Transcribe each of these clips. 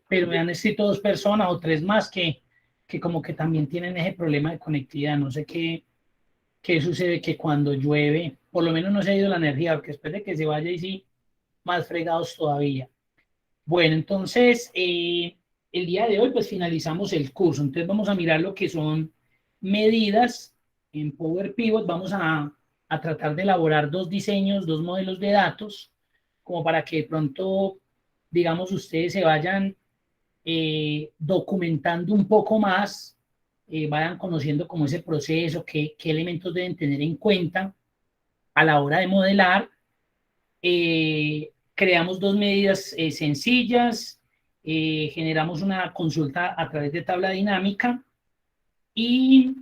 pero me han escrito 2 personas o 3 más que como que también tienen ese problema de conectividad. No sé qué sucede, que cuando llueve, por lo menos no se ha ido la energía, porque después de que se vaya y sí, más fregados todavía. Bueno, entonces, el día de hoy pues finalizamos el curso. Entonces vamos a mirar lo que son medidas en Power Pivot. Vamos a tratar de elaborar 2 diseños, 2 modelos de datos, como para que de pronto, digamos, ustedes se vayan documentando un poco más, vayan conociendo cómo ese proceso, qué elementos deben tener en cuenta a la hora de modelar. Creamos 2 medidas sencillas, generamos una consulta a través de tabla dinámica y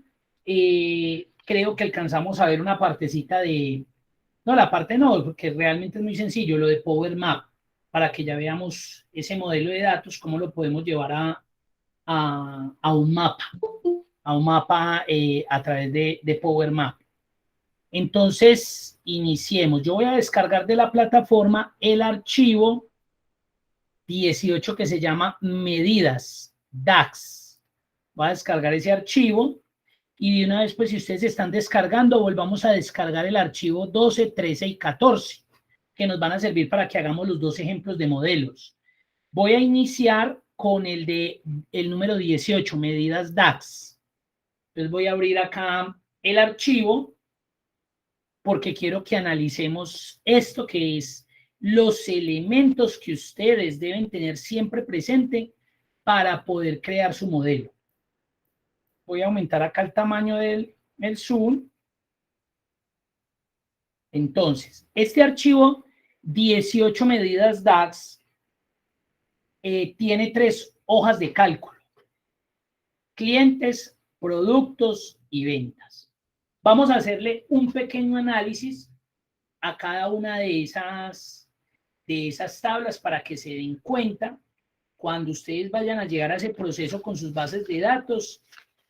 creo que alcanzamos a ver una partecita de, no, la parte no, porque realmente es muy sencillo, lo de Power Map, para que ya veamos ese modelo de datos, cómo lo podemos llevar a un mapa a través de Power Map. Entonces, iniciemos. Yo voy a descargar de la plataforma el archivo 18 que se llama medidas DAX. Voy a descargar ese archivo y de una vez, pues si ustedes están descargando, volvamos a descargar el archivo 12, 13 y 14, que nos van a servir para que hagamos los 2 ejemplos de modelos. Voy a iniciar con el número 18, medidas DAX. Entonces voy a abrir acá el archivo porque quiero que analicemos esto, que es los elementos que ustedes deben tener siempre presente para poder crear su modelo. Voy a aumentar acá el tamaño del zoom. Entonces, este archivo 18 medidas DAX tiene 3 hojas de cálculo: clientes, productos y ventas. Vamos a hacerle un pequeño análisis a cada una de esas tablas para que se den cuenta cuando ustedes vayan a llegar a ese proceso con sus bases de datos,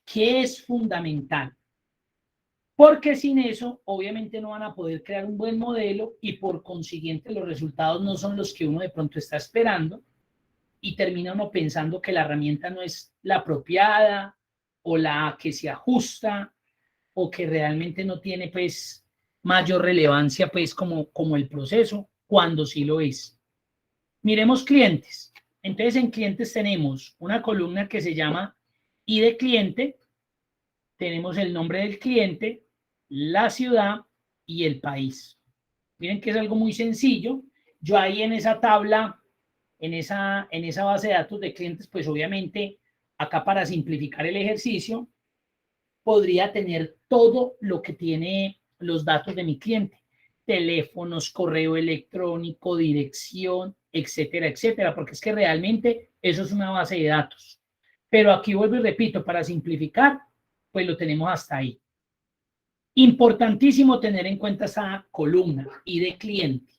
que es fundamental. Porque sin eso, obviamente no van a poder crear un buen modelo y por consiguiente los resultados no son los que uno de pronto está esperando y termina uno pensando que la herramienta no es la apropiada o la que se ajusta o que realmente no tiene pues mayor relevancia pues como el proceso, cuando sí lo es. Miremos clientes. Entonces en clientes tenemos una columna que se llama ID cliente, tenemos el nombre del cliente, la ciudad y el país. Miren que es algo muy sencillo. Yo ahí en esa tabla, en esa base de datos de clientes, pues obviamente acá para simplificar el ejercicio, podría tener todo lo que tiene los datos de mi cliente: teléfonos, correo electrónico, dirección, etcétera, etcétera, porque es que realmente eso es una base de datos. Pero aquí vuelvo y repito, para simplificar, pues lo tenemos hasta ahí. Importantísimo tener en cuenta esa columna y de cliente.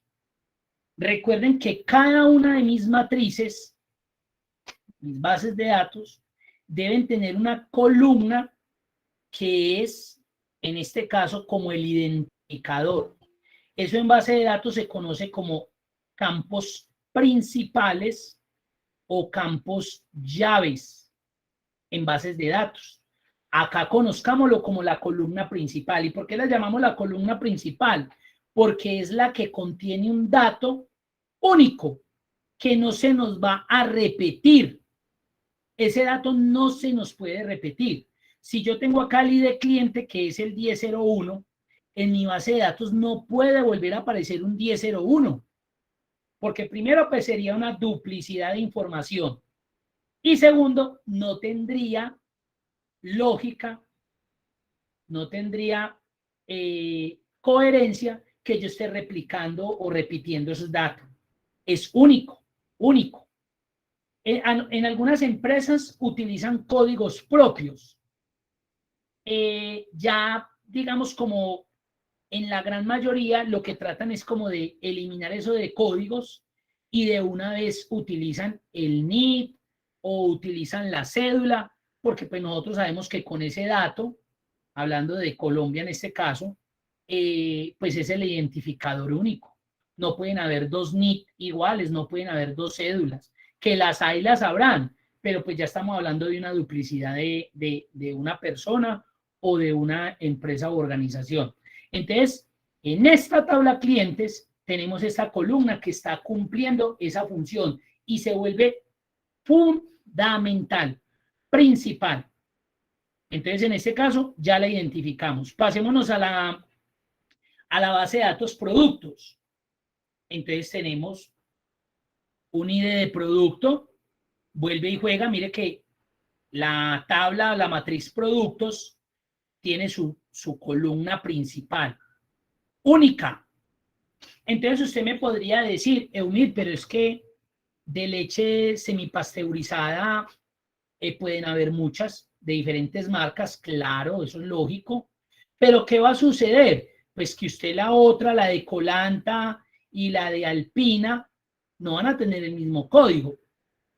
Recuerden que cada una de mis matrices, mis bases de datos, deben tener una columna que es, en este caso, como el identificador. Eso en base de datos se conoce como campos principales o campos llaves en bases de datos. Acá conozcámoslo como la columna principal. ¿Y por qué la llamamos la columna principal? Porque es la que contiene un dato único que no se nos va a repetir. Ese dato no se nos puede repetir. Si yo tengo acá el ID cliente, que es el 1001, en mi base de datos no puede volver a aparecer un 1001, porque primero pues sería una duplicidad de información y segundo, no tendría lógica, no tendría coherencia que yo esté replicando o repitiendo esos datos. Es único, único. En algunas empresas utilizan códigos propios. Ya digamos como en la gran mayoría lo que tratan es como de eliminar eso de códigos y de una vez utilizan el NID o utilizan la cédula, porque pues nosotros sabemos que con ese dato, hablando de Colombia en este caso, pues es el identificador único. No pueden haber 2 NID iguales, no pueden haber 2 cédulas que las hay, las habrán, pero pues ya estamos hablando de una duplicidad de una persona o de una empresa u organización. Entonces, en esta tabla clientes tenemos esta columna que está cumpliendo esa función y se vuelve fundamental, principal. Entonces, en este caso, ya la identificamos. Pasémonos a la base de datos productos. Entonces, tenemos un ID de producto, vuelve y juega. Mire que la tabla, la matriz productos, tiene su columna principal, única. Entonces, usted me podría decir, Eumir, pero es que de leche semipasteurizada pueden haber muchas de diferentes marcas, claro, eso es lógico, pero ¿qué va a suceder? Pues que usted la otra, la de Colanta y la de Alpina, no van a tener el mismo código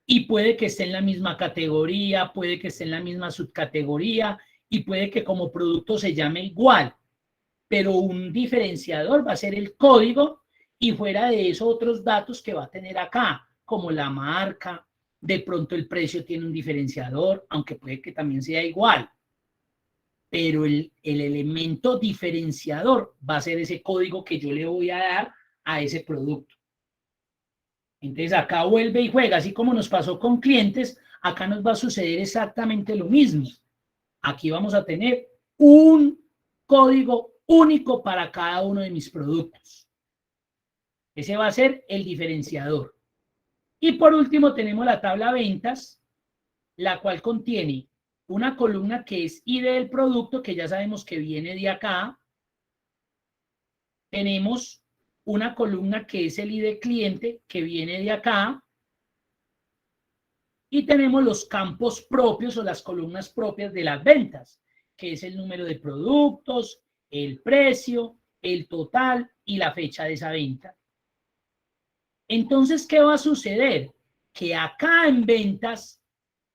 y puede que esté en la misma categoría, puede que esté en la misma subcategoría y puede que como producto se llame igual, pero un diferenciador va a ser el código y fuera de eso otros datos que va a tener acá, como la marca, de pronto el precio tiene un diferenciador, aunque puede que también sea igual, pero el elemento diferenciador va a ser ese código que yo le voy a dar a ese producto. Entonces acá vuelve y juega, así como nos pasó con clientes, acá nos va a suceder exactamente lo mismo. Aquí vamos a tener un código único para cada uno de mis productos. Ese va a ser el diferenciador. Y por último tenemos la tabla ventas, la cual contiene una columna que es ID del producto, que ya sabemos que viene de acá. Tenemos una columna que es el ID cliente, que viene de acá. Y tenemos los campos propios o las columnas propias de las ventas, que es el número de productos, el precio, el total y la fecha de esa venta. Entonces, ¿qué va a suceder? Que acá en ventas,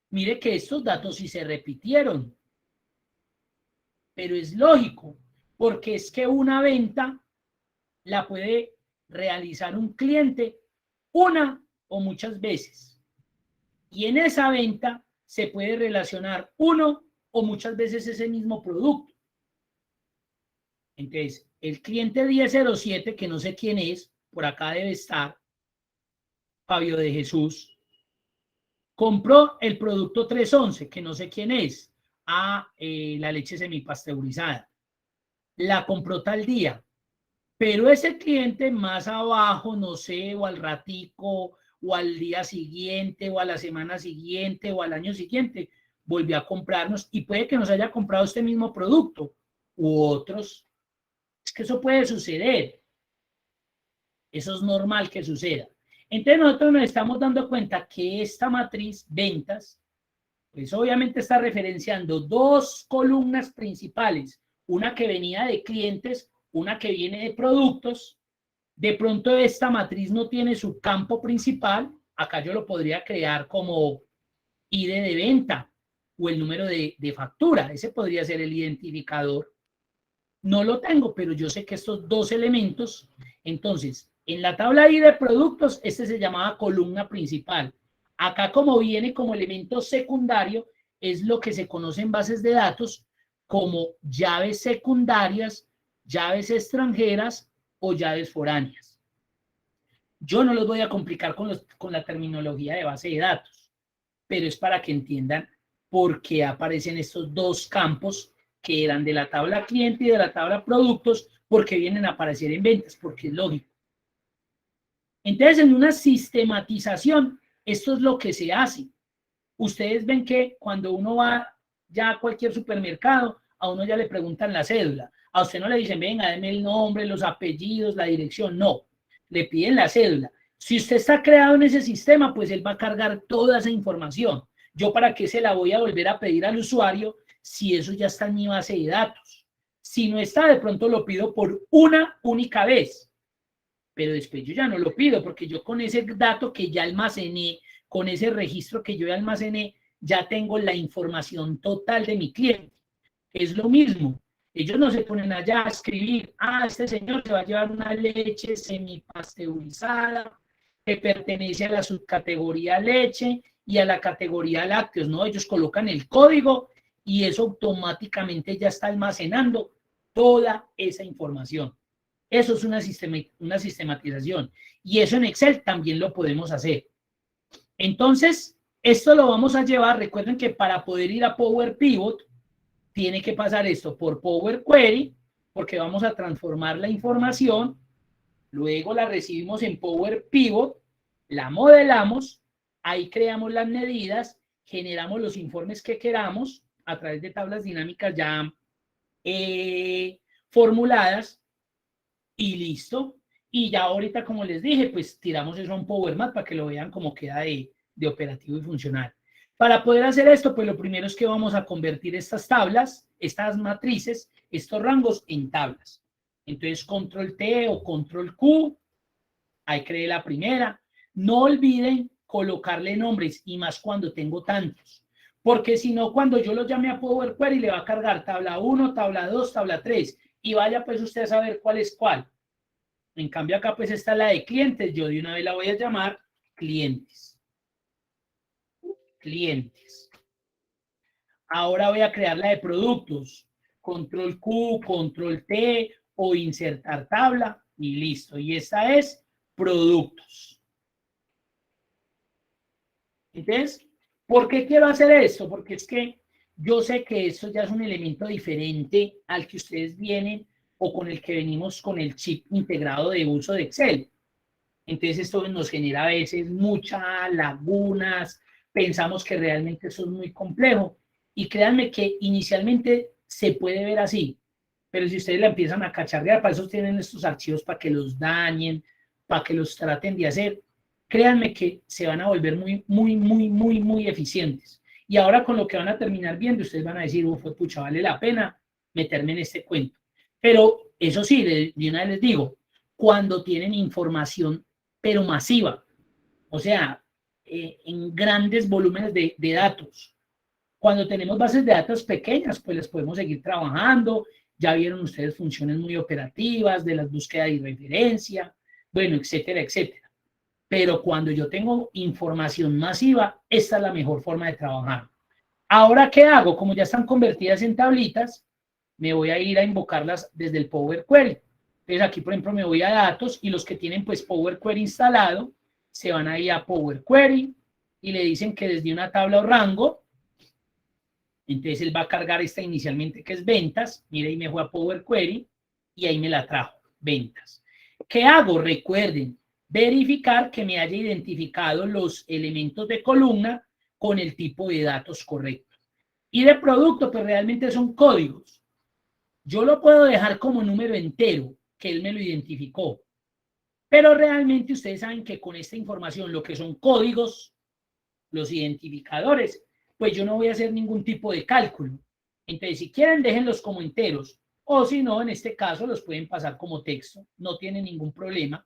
mire que estos datos sí se repitieron. Pero es lógico, porque es que una venta la puede realizar un cliente una o muchas veces. Y en esa venta se puede relacionar uno o muchas veces ese mismo producto. Entonces, el cliente 1007, que no sé quién es, por acá debe estar, Fabio de Jesús, compró el producto 311, que no sé quién es, la leche semipasteurizada. La compró tal día, pero ese cliente más abajo, no sé, o al ratico, o al día siguiente, o a la semana siguiente, o al año siguiente, volvió a comprarnos y puede que nos haya comprado este mismo producto u otros. Es que eso puede suceder. Eso es normal que suceda. Entonces nosotros nos estamos dando cuenta que esta matriz ventas, pues obviamente está referenciando dos columnas principales, una que venía de clientes, una que viene de productos. De pronto esta matriz no tiene su campo principal, acá yo lo podría crear como ID de venta o el número de factura, ese podría ser el identificador. No lo tengo, pero yo sé que estos dos elementos, entonces, en la tabla ID de productos, este se llamaba columna principal. Acá como viene como elemento secundario, es lo que se conoce en bases de datos como llaves secundarias, llaves extranjeras o llaves foráneas. Yo no los voy a complicar con la terminología de base de datos, pero es para que entiendan por qué aparecen estos dos campos que eran de la tabla cliente y de la tabla productos, porque vienen a aparecer en ventas, porque es lógico. Entonces, en una sistematización, esto es lo que se hace. Ustedes ven que cuando uno va ya a cualquier supermercado, a uno ya le preguntan la cédula. A usted no le dicen, venga, deme el nombre, los apellidos, la dirección. No, le piden la cédula. Si usted está creado en ese sistema, pues él va a cargar toda esa información. ¿Yo para qué se la voy a volver a pedir al usuario si eso ya está en mi base de datos? Si no está, de pronto lo pido por una única vez. Pero después yo ya no lo pido porque yo con ese dato que ya almacené, con ese registro que yo ya almacené, ya tengo la información total de mi cliente. Es lo mismo. Ellos no se ponen allá a escribir, este señor se va a llevar una leche semipasteurizada que pertenece a la subcategoría leche y a la categoría lácteos, ¿no? Ellos colocan el código y eso automáticamente ya está almacenando toda esa información. Eso es una sistematización. Y eso en Excel también lo podemos hacer. Entonces, esto lo vamos a llevar, recuerden que para poder ir a Power Pivot, tiene que pasar esto por Power Query, porque vamos a transformar la información, luego la recibimos en Power Pivot, la modelamos, ahí creamos las medidas, generamos los informes que queramos a través de tablas dinámicas ya formuladas y listo. Y ya ahorita, como les dije, pues tiramos eso a un Power Mat para que lo vean cómo queda de operativo y funcional. Para poder hacer esto, pues lo primero es que vamos a convertir estas tablas, estas matrices, estos rangos en tablas. Entonces, control T o control Q, ahí creé la primera. No olviden colocarle nombres, y más cuando tengo tantos. Porque si no, cuando yo lo llame a Power Query, le va a cargar tabla 1, tabla 2, tabla 3. Y vaya pues usted a saber cuál es cuál. En cambio acá pues está la de clientes. Yo de una vez la voy a llamar clientes. Clientes. Ahora voy a crear la de productos. Control Q, control T o insertar tabla y listo. Y esta es productos. Entonces, ¿por qué quiero hacer esto? Porque es que yo sé que esto ya es un elemento diferente al que ustedes vienen o con el que venimos con el chip integrado de uso de Excel. Entonces esto nos genera a veces muchas lagunas, pensamos que realmente eso es muy complejo y créanme que inicialmente se puede ver así, pero si ustedes la empiezan a cacharrear, para eso tienen estos archivos para que los dañen, para que los traten de hacer, créanme que se van a volver muy eficientes. Y ahora con lo que van a terminar viendo, ustedes van a decir, pucha, vale la pena meterme en este cuento. Pero eso sí, de una vez les digo, cuando tienen información pero masiva, o sea, en grandes volúmenes de datos. Cuando tenemos bases de datos pequeñas, pues les podemos seguir trabajando. Ya vieron ustedes funciones muy operativas de las búsquedas y referencia, bueno, etcétera, etcétera. Pero cuando yo tengo información masiva, esta es la mejor forma de trabajar. Ahora, ¿qué hago? Como ya están convertidas en tablitas, me voy a ir a invocarlas desde el Power Query. Entonces aquí, por ejemplo, me voy a datos y los que tienen pues Power Query instalado se van ahí a Power Query y le dicen que desde una tabla o rango, entonces él va a cargar esta inicialmente que es ventas, mire, ahí me fue a Power Query y ahí me la trajo, ventas. ¿Qué hago? Recuerden, verificar que me haya identificado los elementos de columna con el tipo de datos correcto. Y de producto, pues realmente son códigos. Yo lo puedo dejar como número entero, que él me lo identificó. Pero realmente ustedes saben que con esta información, lo que son códigos, los identificadores, pues yo no voy a hacer ningún tipo de cálculo. Entonces, si quieren, déjenlos como enteros. O si no, en este caso, los pueden pasar como texto. No tienen ningún problema.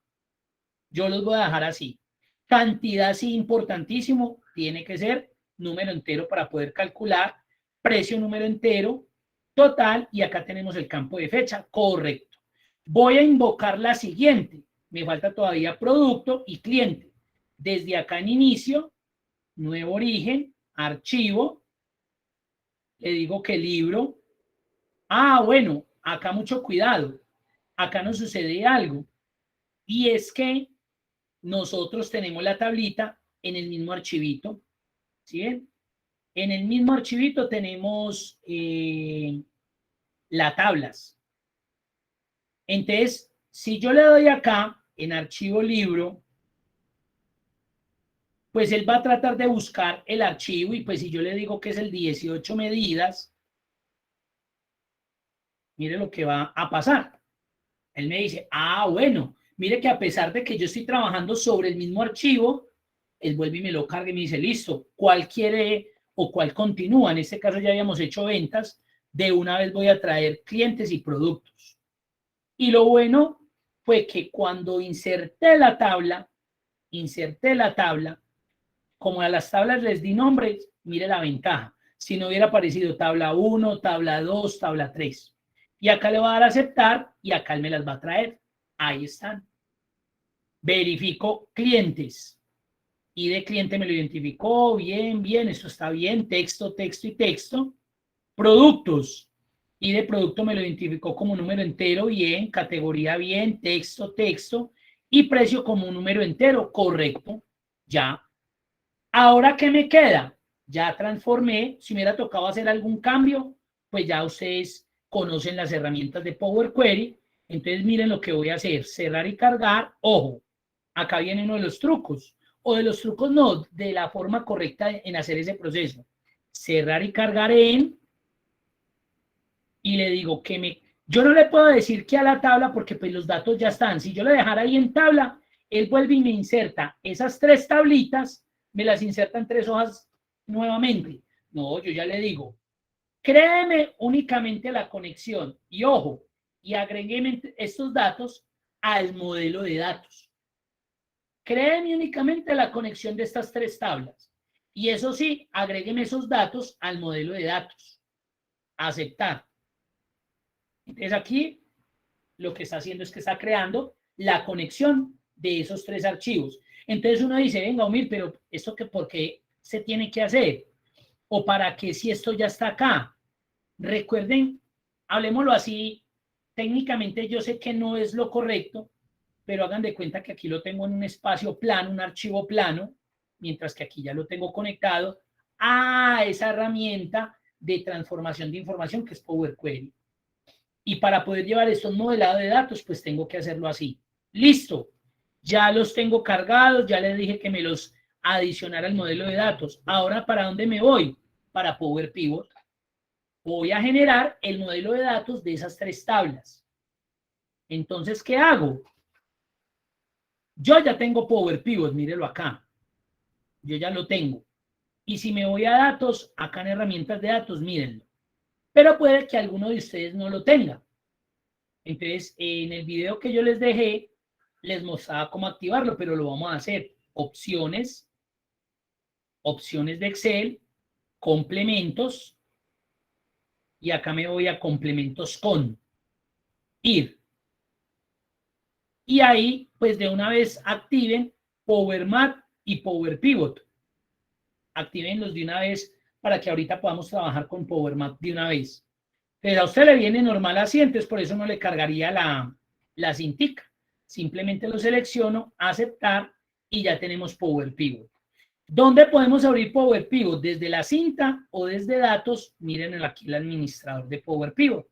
Yo los voy a dejar así. Cantidad, sí, importantísimo. Tiene que ser número entero para poder calcular. Precio, número entero. Total. Y acá tenemos el campo de fecha. Correcto. Voy a invocar la siguiente. Me falta todavía producto y cliente. Desde acá en inicio, nuevo origen, archivo. Le digo que libro. Bueno, acá mucho cuidado. Acá nos sucede algo. Y es que nosotros tenemos la tablita en el mismo archivito. ¿Sí ven? En el mismo archivito tenemos las tablas. Entonces, si yo le doy acá en archivo libro, pues él va a tratar de buscar el archivo y pues si yo le digo que es el 18 medidas, mire lo que va a pasar. Él me dice, bueno, mire que a pesar de que yo estoy trabajando sobre el mismo archivo, él vuelve y me lo carga y me dice, listo, ¿cuál quiere o cuál continúa? En este caso ya habíamos hecho ventas, de una vez voy a traer clientes y productos. Y lo bueno fue que cuando inserté la tabla, como a las tablas les di nombres, mire la ventaja. Si no hubiera aparecido tabla 1, tabla 2, tabla 3. Y acá le va a dar a aceptar y acá él me las va a traer. Ahí están. verifico clientes. Y de cliente me lo identificó, bien, bien, esto está bien, texto, texto y texto. Productos, y de producto me lo identificó como número entero, bien, categoría bien, texto, texto, y precio como un número entero, correcto, ya. Ahora, ¿qué me queda? Ya transformé, si me hubiera tocado hacer algún cambio, pues ya ustedes conocen las herramientas de Power Query, entonces miren lo que voy a hacer, cerrar y cargar, ojo, acá viene uno de los trucos, o de los trucos no, de la forma correcta en hacer ese proceso, cerrar y cargar en, y le digo que yo no le puedo decir que a la tabla porque pues los datos ya están, si yo le dejara ahí en tabla, él vuelve y me inserta esas 3 tablitas, me las inserta en 3 hojas nuevamente. No, yo ya le digo, créeme únicamente la conexión y ojo, y agrégueme estos datos al modelo de datos. Créeme únicamente la conexión de estas 3 tablas. Y eso sí, agrégueme esos datos al modelo de datos. Aceptar. Entonces aquí lo que está haciendo es que está creando la conexión de esos 3 archivos. Entonces uno dice, venga, Omir, pero ¿esto que por qué se tiene que hacer? ¿O para qué si esto ya está acá? Recuerden, hablemoslo así, técnicamente yo sé que no es lo correcto, pero hagan de cuenta que aquí lo tengo en un espacio plano, un archivo plano, mientras que aquí ya lo tengo conectado a esa herramienta de transformación de información que es Power Query. Y para poder llevar esto modelado de datos, pues tengo que hacerlo así. Listo, ya los tengo cargados, ya les dije que me los adicionara al modelo de datos. Ahora, ¿para dónde me voy? Para Power Pivot. Voy a generar el modelo de datos de esas 3 tablas. Entonces, ¿qué hago? Yo ya tengo Power Pivot, mírelo acá. Yo ya lo tengo. Y si me voy a datos, acá en herramientas de datos, mírenlo. Pero puede que alguno de ustedes no lo tenga. Entonces, en el video que yo les dejé, les mostraba cómo activarlo, pero lo vamos a hacer. Opciones, opciones de Excel, complementos, y acá me voy a complementos con, ir. Y ahí, pues de una vez activen Power Mat y Power Pivot. Actívenlos de una vez para que ahorita podamos trabajar con Power Mat de una vez. Pero a usted le viene normal así, entonces por eso no le cargaría la cintica. Simplemente lo selecciono, aceptar y ya tenemos Power Pivot. ¿Dónde podemos abrir Power Pivot? Desde la cinta o desde datos. Miren aquí el administrador de Power Pivot.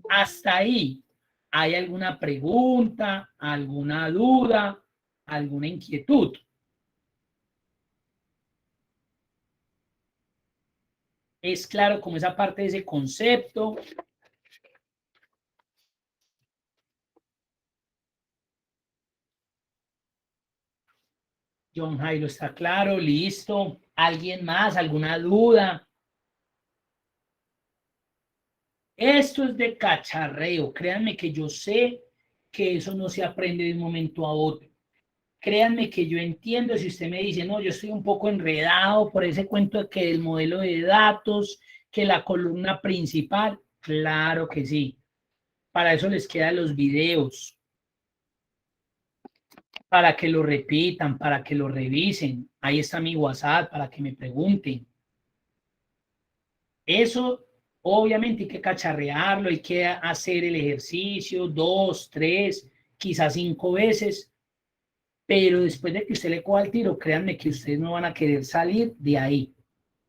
Hasta ahí. ¿Hay alguna pregunta, alguna duda, alguna inquietud? ¿Es claro como esa parte de ese concepto? John Jairo está claro, listo. ¿Alguien más? ¿Alguna duda? Esto es de cacharreo. Créanme que yo sé que eso no se aprende de un momento a otro. Créanme que yo entiendo si usted me dice, no, yo estoy un poco enredado por ese cuento de que el modelo de datos, que la columna principal. Claro que sí. Para eso les quedan los videos. Para que lo repitan, para que lo revisen. Ahí está mi WhatsApp para que me pregunten. Eso, obviamente, hay que cacharrearlo, hay que hacer el ejercicio 2, 3, quizás 5 veces, pero después de que usted le coja el tiro, créanme que ustedes no van a querer salir de ahí,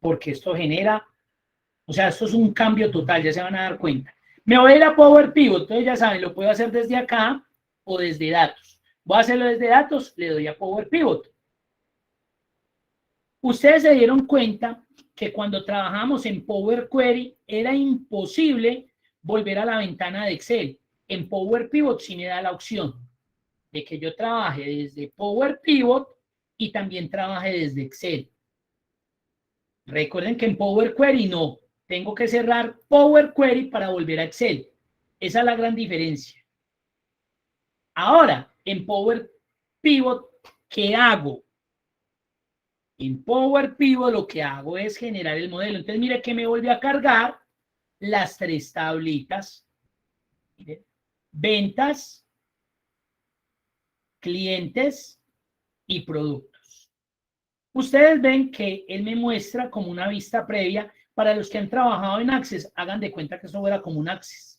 porque esto genera, o sea, esto es un cambio total, ya se van a dar cuenta. Me voy a ir a Power Pivot, entonces ya saben, lo puedo hacer desde acá o desde datos. Voy a hacerlo desde datos, le doy a Power Pivot. Ustedes se dieron cuenta que cuando trabajamos en Power Query era imposible volver a la ventana de Excel. En Power Pivot sí me da la opción de que yo trabaje desde Power Pivot y también trabaje desde Excel. Recuerden que en Power Query no. Tengo que cerrar Power Query para volver a Excel. Esa es la gran diferencia. Ahora, en Power Pivot, ¿qué hago? En Power Pivot lo que hago es generar el modelo. Entonces, mire que me vuelve a cargar las 3 tablitas. Mire, ventas, clientes y productos. Ustedes ven que él me muestra como una vista previa. Para los que han trabajado en Access, hagan de cuenta que eso era como un Access.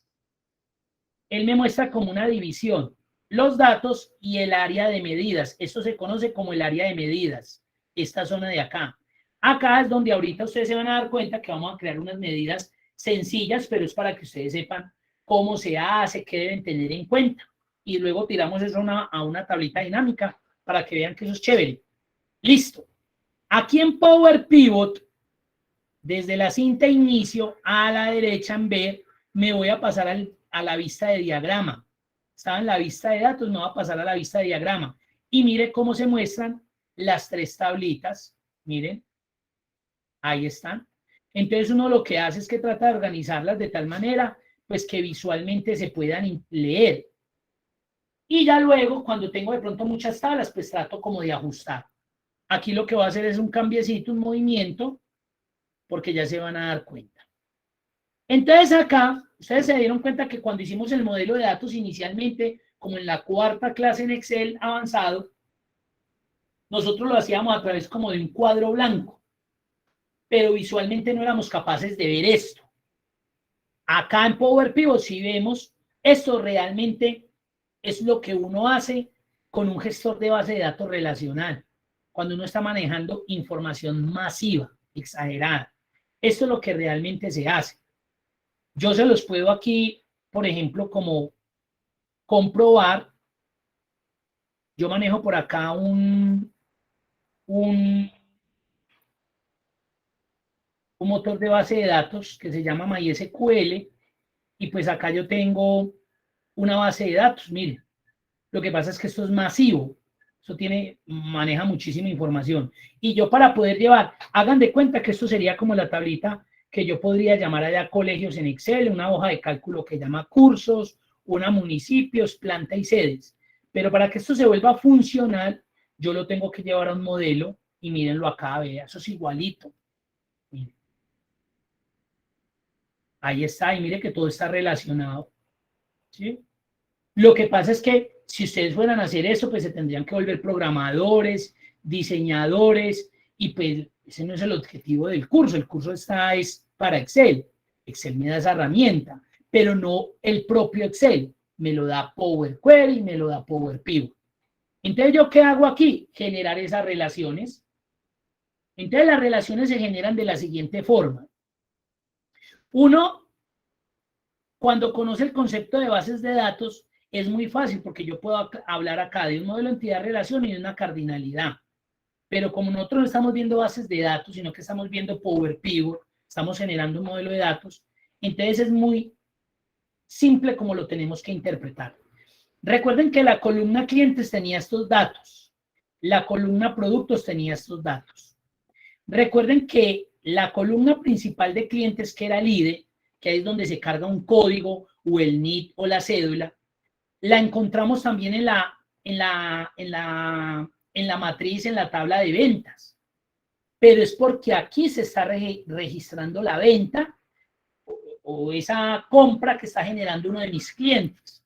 Él me muestra como una división, los datos y el área de medidas. Esto se conoce como el área de medidas, esta zona de acá. Acá es donde ahorita ustedes se van a dar cuenta que vamos a crear unas medidas sencillas, pero es para que ustedes sepan cómo se hace, qué deben tener en cuenta. Y luego tiramos eso a una tablita dinámica para que vean que eso es chévere. Listo. Aquí en Power Pivot, desde la cinta inicio a la derecha en B, me voy a pasar a la vista de diagrama. Estaba en la vista de datos, me voy a pasar a la vista de diagrama. Y mire cómo se muestran las tres tablitas. Miren, ahí están. Entonces uno lo que hace es que trata de organizarlas de tal manera pues que visualmente se puedan leer. Y ya luego, cuando tengo de pronto muchas tablas, pues trato como de ajustar. Aquí lo que voy a hacer es un cambiecito, un movimiento, porque ya se van a dar cuenta. Entonces acá, ustedes se dieron cuenta que cuando hicimos el modelo de datos inicialmente, como en la cuarta clase en Excel avanzado, nosotros lo hacíamos a través como de un cuadro blanco, pero visualmente no éramos capaces de ver esto. Acá en Power Pivot sí vemos esto realmente es lo que uno hace con un gestor de base de datos relacional, cuando uno está manejando información masiva, exagerada. Esto es lo que realmente se hace. Yo se los puedo aquí, por ejemplo, como comprobar. Yo manejo por acá un motor de base de datos que se llama MySQL y pues acá yo tengo una base de datos. Miren, lo que pasa es que esto es masivo. Eso maneja muchísima información. Y yo para poder llevar, hagan de cuenta que esto sería como la tablita que yo podría llamar allá colegios en Excel, una hoja de cálculo que llama cursos, una municipios, planta y sedes. Pero para que esto se vuelva funcional, yo lo tengo que llevar a un modelo y mírenlo acá, vea, eso es igualito. Miren. Ahí está, y mire que todo está relacionado. ¿Sí? Lo que pasa es que si ustedes fueran a hacer eso, pues se tendrían que volver programadores, diseñadores, y pues ese no es el objetivo del curso. El curso es para Excel. Excel me da esa herramienta, pero no el propio Excel. Me lo da Power Query, me lo da Power Pivot. Entonces, ¿yo qué hago aquí? Generar esas relaciones. Entonces, las relaciones se generan de la siguiente forma. Uno, cuando conoce el concepto de bases de datos, es muy fácil porque yo puedo hablar acá de un modelo de entidad-relación y de una cardinalidad. Pero como nosotros no estamos viendo bases de datos, sino que estamos viendo Power Pivot, estamos generando un modelo de datos, entonces es muy simple como lo tenemos que interpretar. Recuerden que la columna clientes tenía estos datos, la columna productos tenía estos datos. Recuerden que la columna principal de clientes, que era el IDE, que ahí es donde se carga un código o el NID o la cédula, la encontramos también en la matriz, en la tabla de ventas. Pero es porque aquí se está registrando la venta o esa compra que está generando uno de mis clientes.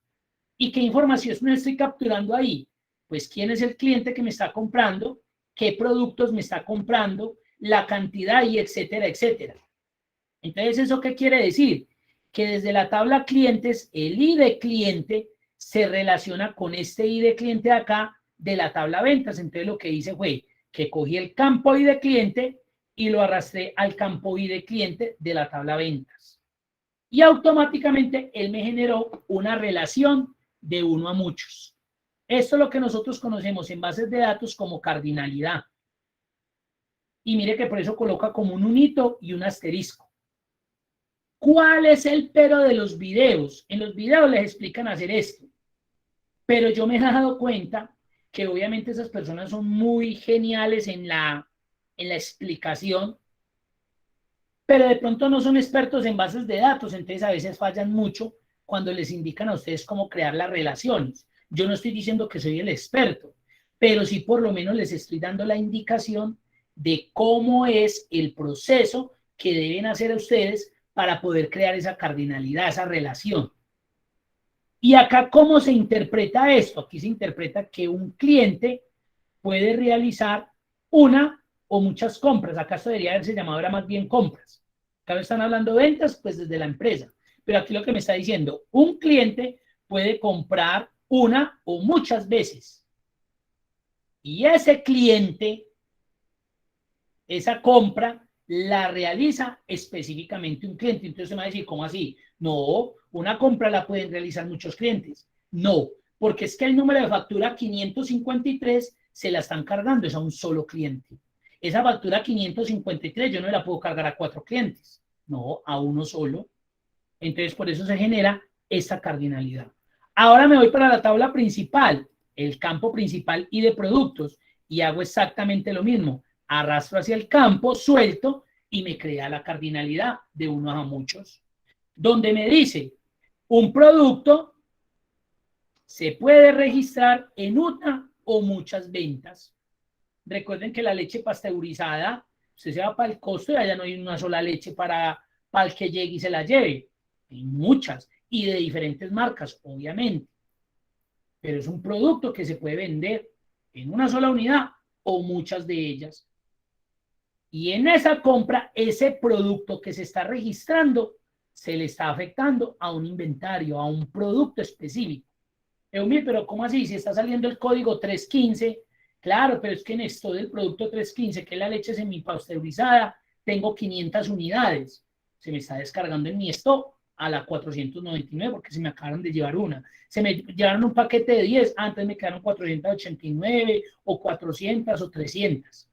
¿Y qué información me estoy capturando ahí? Pues quién es el cliente que me está comprando, qué productos me está comprando, la cantidad y etcétera, etcétera. Entonces, ¿eso qué quiere decir? Que desde la tabla clientes, el ID cliente se relaciona con este ID cliente de acá de la tabla ventas. Entonces, lo que hice fue que cogí el campo ID cliente y lo arrastré al campo ID cliente de la tabla ventas. Y automáticamente él me generó una relación de uno a muchos. Esto es lo que nosotros conocemos en bases de datos como cardinalidad. Y mire que por eso coloca como un unito y un asterisco. ¿Cuál es el pero de los videos? En los videos les explican hacer esto. Pero yo me he dado cuenta que obviamente esas personas son muy geniales en la explicación, pero de pronto no son expertos en bases de datos, entonces a veces fallan mucho cuando les indican a ustedes cómo crear las relaciones. Yo no estoy diciendo que soy el experto, pero sí por lo menos les estoy dando la indicación de cómo es el proceso que deben hacer ustedes para poder crear esa cardinalidad, esa relación. Y acá, ¿cómo se interpreta esto? Aquí se interpreta que un cliente puede realizar una o muchas compras. Acá esto debería haberse llamado ahora más bien compras. Acá me están hablando de ventas, pues desde la empresa. Pero aquí lo que me está diciendo, un cliente puede comprar una o muchas veces. Y ese cliente, esa compra, la realiza específicamente un cliente. Entonces se me va a decir, ¿cómo así? No, una compra la pueden realizar muchos clientes. No, porque es que el número de factura 553 se la están cargando es a un solo cliente. Esa factura 553 yo no la puedo cargar a 4 clientes, no, a uno solo. Entonces por eso se genera esta cardinalidad. Ahora me voy para la tabla principal, el campo principal y de productos, y hago exactamente lo mismo. Arrastro hacia el campo, suelto, y me crea la cardinalidad de unos a muchos, donde me dice, un producto se puede registrar en una o muchas ventas. Recuerden que la leche pasteurizada, usted se va para el costo y allá no hay una sola leche para el que llegue y se la lleve. Hay muchas y de diferentes marcas, obviamente. Pero es un producto que se puede vender en una sola unidad o muchas de ellas. Y en esa compra, ese producto que se está registrando se le está afectando a un inventario, a un producto específico. Eumir, pero ¿cómo así? Si está saliendo el código 315, claro, pero es que en esto del producto 315, que es la leche semipasteurizada, tengo 500 unidades. Se me está descargando en mi stock a la 499 porque se me acabaron de llevar una. Se me llevaron un paquete de 10, antes me quedaron 489 o 400 o 300.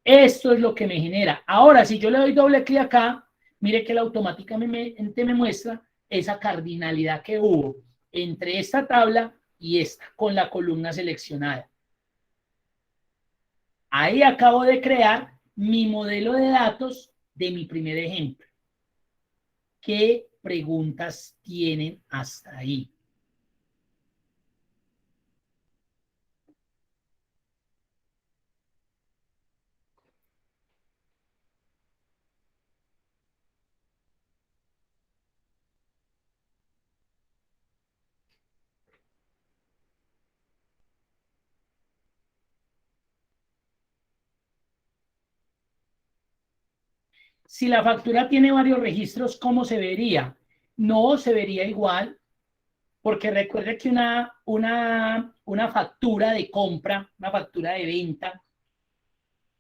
Esto es lo que me genera. Ahora, si yo le doy doble clic acá, mire que él automáticamente me muestra esa cardinalidad que hubo entre esta tabla y esta con la columna seleccionada. Ahí acabo de crear mi modelo de datos de mi primer ejemplo. ¿Qué preguntas tienen hasta ahí? Si la factura tiene varios registros, ¿cómo se vería? No se vería igual, porque recuerde que una factura de compra, una factura de venta,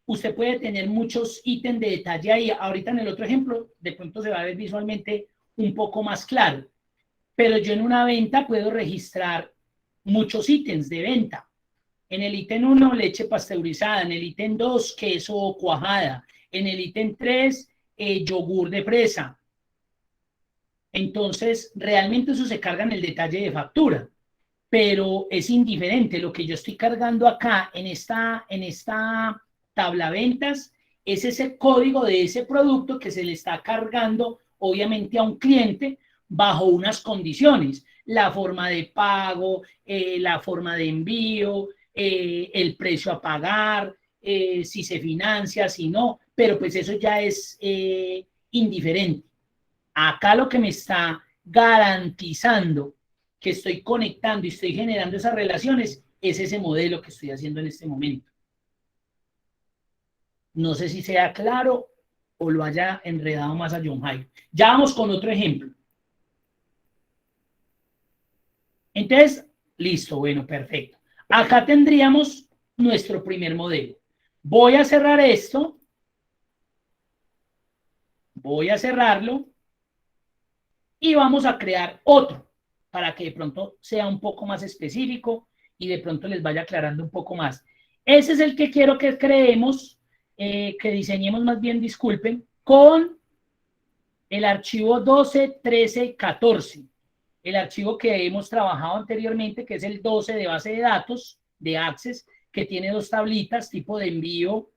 usted puede tener muchos ítems de detalle ahí. Ahorita en el otro ejemplo, de pronto se va a ver visualmente un poco más claro. Pero yo en una venta puedo registrar muchos ítems de venta. En el ítem 1, leche pasteurizada. En el ítem 2, queso cuajada. En el ítem 3, yogur de fresa. Entonces, realmente eso se carga en el detalle de factura, pero es indiferente. Lo que yo estoy cargando acá en esta tabla ventas es ese código de ese producto que se le está cargando, obviamente, a un cliente bajo unas condiciones. La forma de pago, la forma de envío, el precio a pagar, si se financia, si no, pero pues eso ya es indiferente. Acá lo que me está garantizando que estoy conectando y estoy generando esas relaciones es ese modelo que estoy haciendo en este momento. No sé si sea claro o lo haya enredado más a John Jairo. Ya vamos con otro ejemplo. Entonces, listo, bueno, perfecto. Acá tendríamos nuestro primer modelo. Voy a cerrar esto. Voy a cerrarlo. Y vamos a crear otro para que de pronto sea un poco más específico y de pronto les vaya aclarando un poco más. Ese es el que quiero que creemos, que diseñemos más bien, disculpen, con el archivo 12, 13, 14. El archivo que hemos trabajado anteriormente, que es el 12 de base de datos de Access, que tiene dos tablitas, tipo de envío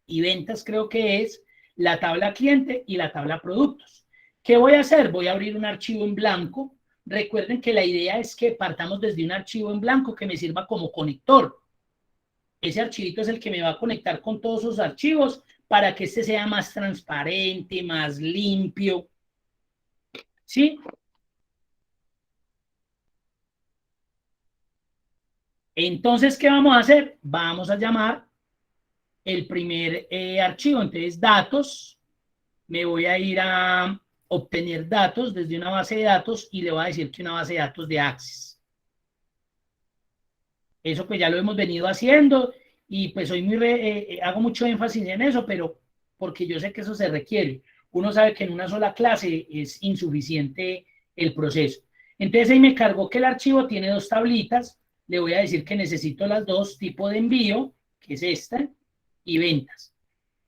y ventas, creo que es la tabla cliente y la tabla productos. ¿Qué voy a hacer? Voy a abrir un archivo en blanco. Recuerden que la idea es que partamos desde un archivo en blanco que me sirva como conector. Ese archivito es el que me va a conectar con todos esos archivos para que este sea más transparente, más limpio. ¿Sí? Entonces, ¿qué vamos a hacer? Vamos a llamar el primer archivo. Entonces, datos, me voy a ir a obtener datos desde una base de datos y le voy a decir que una base de datos de Access. Eso pues ya lo hemos venido haciendo y pues hoy hago mucho énfasis en eso, pero porque yo sé que eso se requiere. Uno sabe que en una sola clase es insuficiente el proceso. Entonces ahí me cargó que el archivo tiene dos tablitas. Le voy a decir que necesito las dos, tipo de envío, que es esta, y ventas.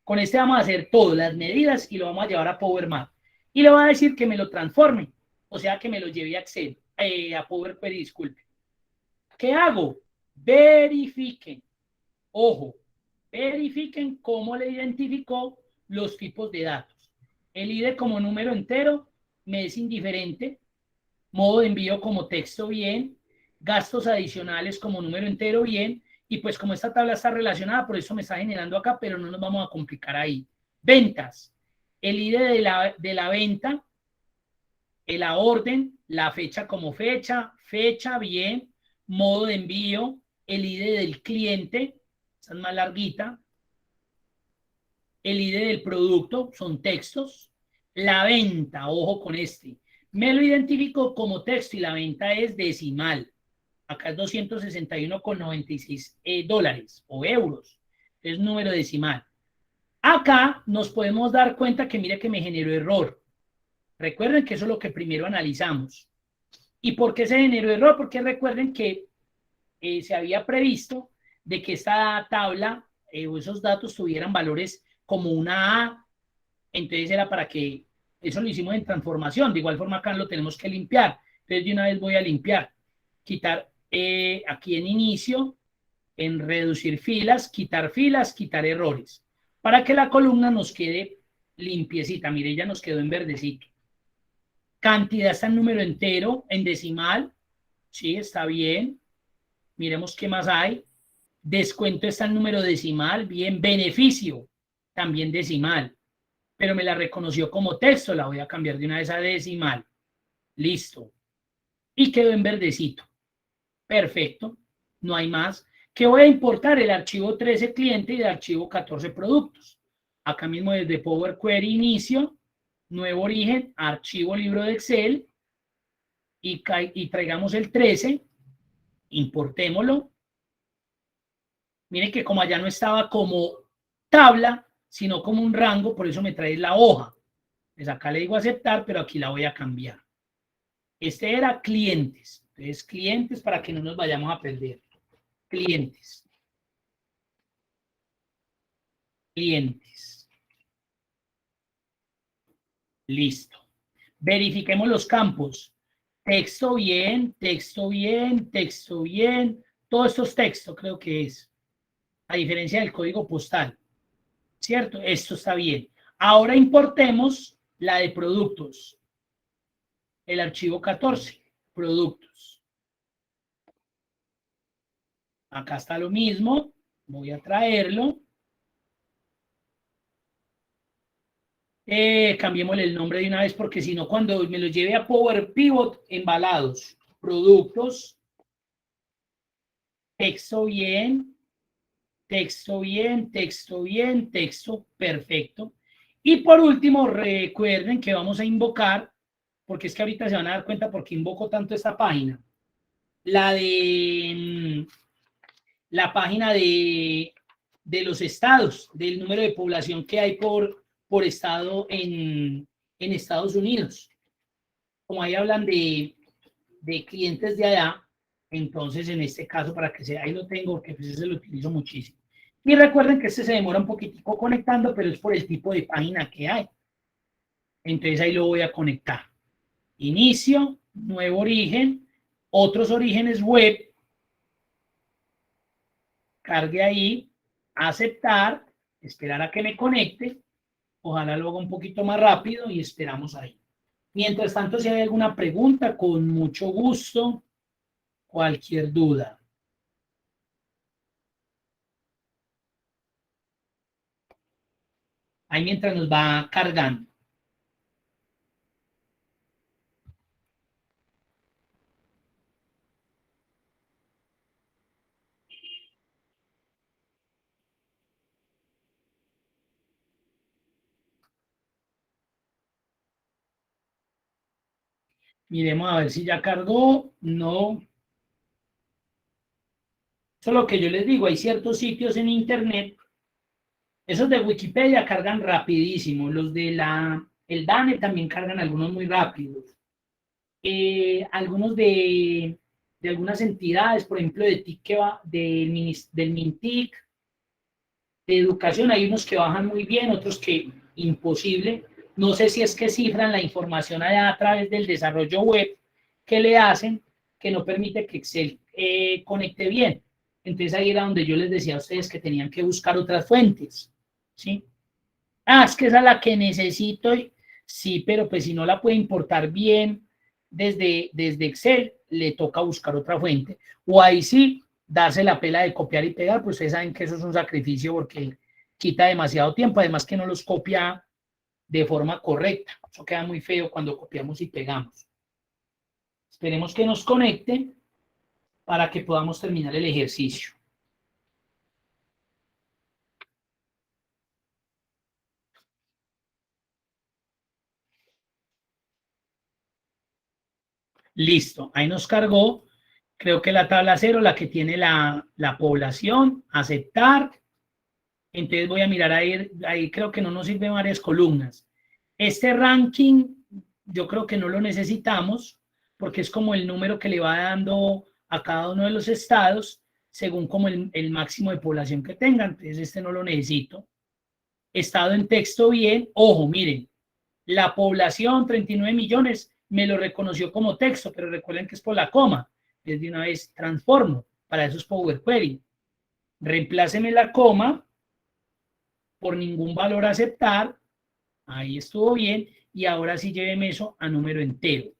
Con este vamos a hacer todas las medidas y lo vamos a llevar a Power Map. Y le voy a decir que me lo transforme, o sea que me lo lleve a Excel, a Power Query, disculpe. ¿Qué hago? Verifiquen. Ojo, verifiquen cómo le identificó los tipos de datos. El ID como número entero me es indiferente. Modo de envío como texto bien. Gastos adicionales como número entero bien. Y pues como esta tabla está relacionada, por eso me está generando acá, pero no nos vamos a complicar ahí. Ventas. El ID de la venta, la orden, la fecha como fecha, fecha bien, modo de envío, el ID del cliente, esa es más larguita, el ID del producto, son textos, la venta, ojo con este, me lo identifico como texto y la venta es decimal, acá es 261,96 dólares o euros, es número decimal. Acá nos podemos dar cuenta que mire que me generó error. Recuerden que eso es lo que primero analizamos. ¿Y por qué se generó error? Porque recuerden que se había previsto de que esta tabla o esos datos tuvieran valores como una A, entonces era para que, eso lo hicimos en transformación, de igual forma acá lo tenemos que limpiar, entonces de una vez voy a limpiar, quitar aquí en inicio, en reducir filas, quitar errores, para que la columna nos quede limpiecita, mire, ya nos quedó en verdecito. Cantidad está en número entero, en decimal, sí, está bien. Miremos qué más hay. Descuento está en número decimal, bien. Beneficio, también decimal, pero me la reconoció como texto, la voy a cambiar de una vez a decimal. Listo. Y quedó en verdecito. Perfecto, no hay más. ¿Qué voy a importar? El archivo 13 cliente y el archivo 14 productos. Acá mismo desde Power Query inicio, nuevo origen, archivo libro de Excel, y traigamos el 13, importémoslo. Miren que como allá no estaba como tabla, sino como un rango, por eso me trae la hoja. Pues acá le digo aceptar, pero aquí la voy a cambiar. Este era clientes. Entonces, clientes para que no nos vayamos a perder. Clientes. Clientes. Listo. Verifiquemos los campos. Texto bien, texto bien, texto bien. Todo esto es texto, creo que es. A diferencia del código postal. ¿Cierto? Esto está bien. Ahora importemos la de productos. El archivo 14. Productos. Acá está lo mismo. Voy a traerlo. Cambiémosle el nombre de una vez porque si no, cuando me lo lleve a Power Pivot, embalados. Productos. Texto bien. Texto bien, texto bien, texto perfecto. Y por último, recuerden que vamos a invocar, porque es que ahorita se van a dar cuenta por qué invoco tanto esta página. La página de los estados, del número de población que hay por estado en Estados Unidos. Como ahí hablan de clientes de allá, entonces en este caso, para que sea, ahí lo tengo, que pues ese lo utilizo muchísimo. Y recuerden que este se demora un poquitico conectando, pero es por el tipo de página que hay. Entonces ahí lo voy a conectar. Inicio, nuevo origen, otros orígenes web, cargue ahí, aceptar, esperar a que me conecte, ojalá lo haga un poquito más rápido y esperamos ahí. Mientras tanto, si hay alguna pregunta, con mucho gusto, cualquier duda. Ahí mientras nos va cargando. Miremos a ver si ya cargó. No. Eso es lo que yo les digo. Hay ciertos sitios en internet. Esos de Wikipedia cargan rapidísimo. Los de el DANE también cargan algunos muy rápidos. Algunos de algunas entidades, por ejemplo, de TIC del MINTIC, de educación, hay unos que bajan muy bien, otros que imposible. No sé si es que cifran la información allá a través del desarrollo web que le hacen, que no permite que Excel conecte bien. Entonces ahí era donde yo les decía a ustedes que tenían que buscar otras fuentes, ¿sí? Ah, es que esa es la que necesito. Sí, pero pues si no la puede importar bien desde Excel, le toca buscar otra fuente. O ahí sí, darse la pela de copiar y pegar, pues ustedes saben que eso es un sacrificio porque quita demasiado tiempo, además que no los copia de forma correcta. Eso queda muy feo cuando copiamos y pegamos. Esperemos que nos conecte para que podamos terminar el ejercicio. Listo, ahí nos cargó. Creo que la tabla 0, la que tiene la población, aceptar. Entonces voy a mirar ahí creo que no nos sirven varias columnas. Este ranking yo creo que no lo necesitamos porque es como el número que le va dando a cada uno de los estados según como el máximo de población que tengan. Entonces este no lo necesito. Estado en texto bien. Ojo, miren, la población, 39 millones, me lo reconoció como texto, pero recuerden que es por la coma. Es de una vez transformo. Para eso es Power Query. Reempláceme la coma por ningún valor a aceptar. Ahí estuvo bien. Y ahora sí lléveme eso a número entero.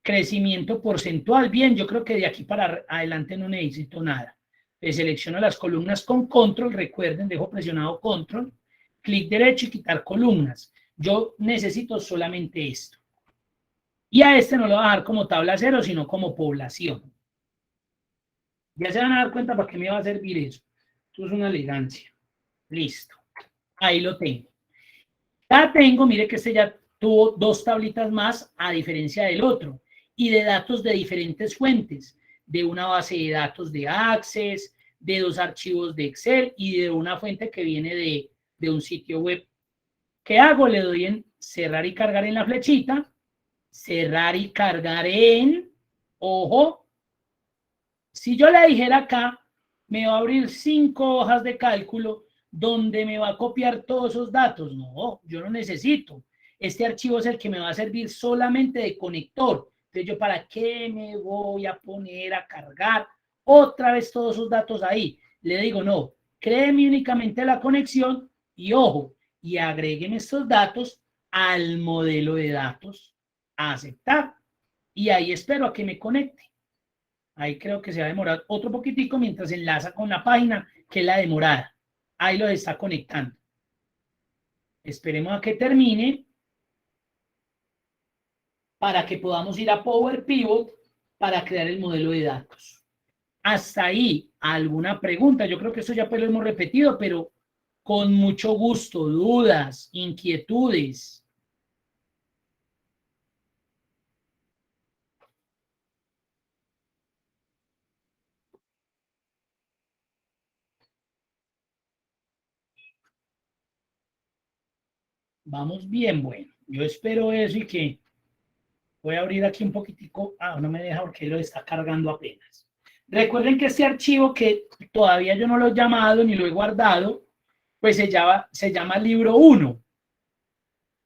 Crecimiento porcentual. Bien, yo creo que de aquí para adelante no necesito nada. Selecciono las columnas con control. Recuerden, dejo presionado control. Clic derecho y quitar columnas. Yo necesito solamente esto. Y a este no lo voy a dejar como tabla 0, sino como población. Ya se van a dar cuenta para qué me va a servir eso. Esto es una elegancia. Listo. Ahí lo tengo. Ya tengo, mire que este ya tuvo 2 tablitas más a diferencia del otro. Y de datos de diferentes fuentes. De una base de datos de Access, de 2 archivos de Excel y de una fuente que viene de un sitio web. ¿Qué hago? Le doy en cerrar y cargar en la flechita. Cerrar y cargar en, ojo, si yo le dijera acá, me va a abrir 5 hojas de cálculo donde me va a copiar todos esos datos. No, yo no necesito. Este archivo es el que me va a servir solamente de conector. Entonces, ¿yo para qué me voy a poner a cargar otra vez todos esos datos ahí? Le digo, no, créeme únicamente la conexión y ojo, y agrégueme estos datos al modelo de datos a aceptar. Y ahí espero a que me conecte. Ahí creo que se va a demorar otro poquitico mientras enlaza con la página, que es la demorada. Ahí lo está conectando. Esperemos a que termine para que podamos ir a Power Pivot para crear el modelo de datos. Hasta ahí, ¿alguna pregunta? Yo creo que eso ya pues lo hemos repetido, pero con mucho gusto, dudas, inquietudes. Vamos bien, bueno. Yo espero eso y que voy a abrir aquí un poquitico. Ah, no me deja porque lo está cargando apenas. Recuerden que este archivo que todavía yo no lo he llamado ni lo he guardado, pues se llama libro 1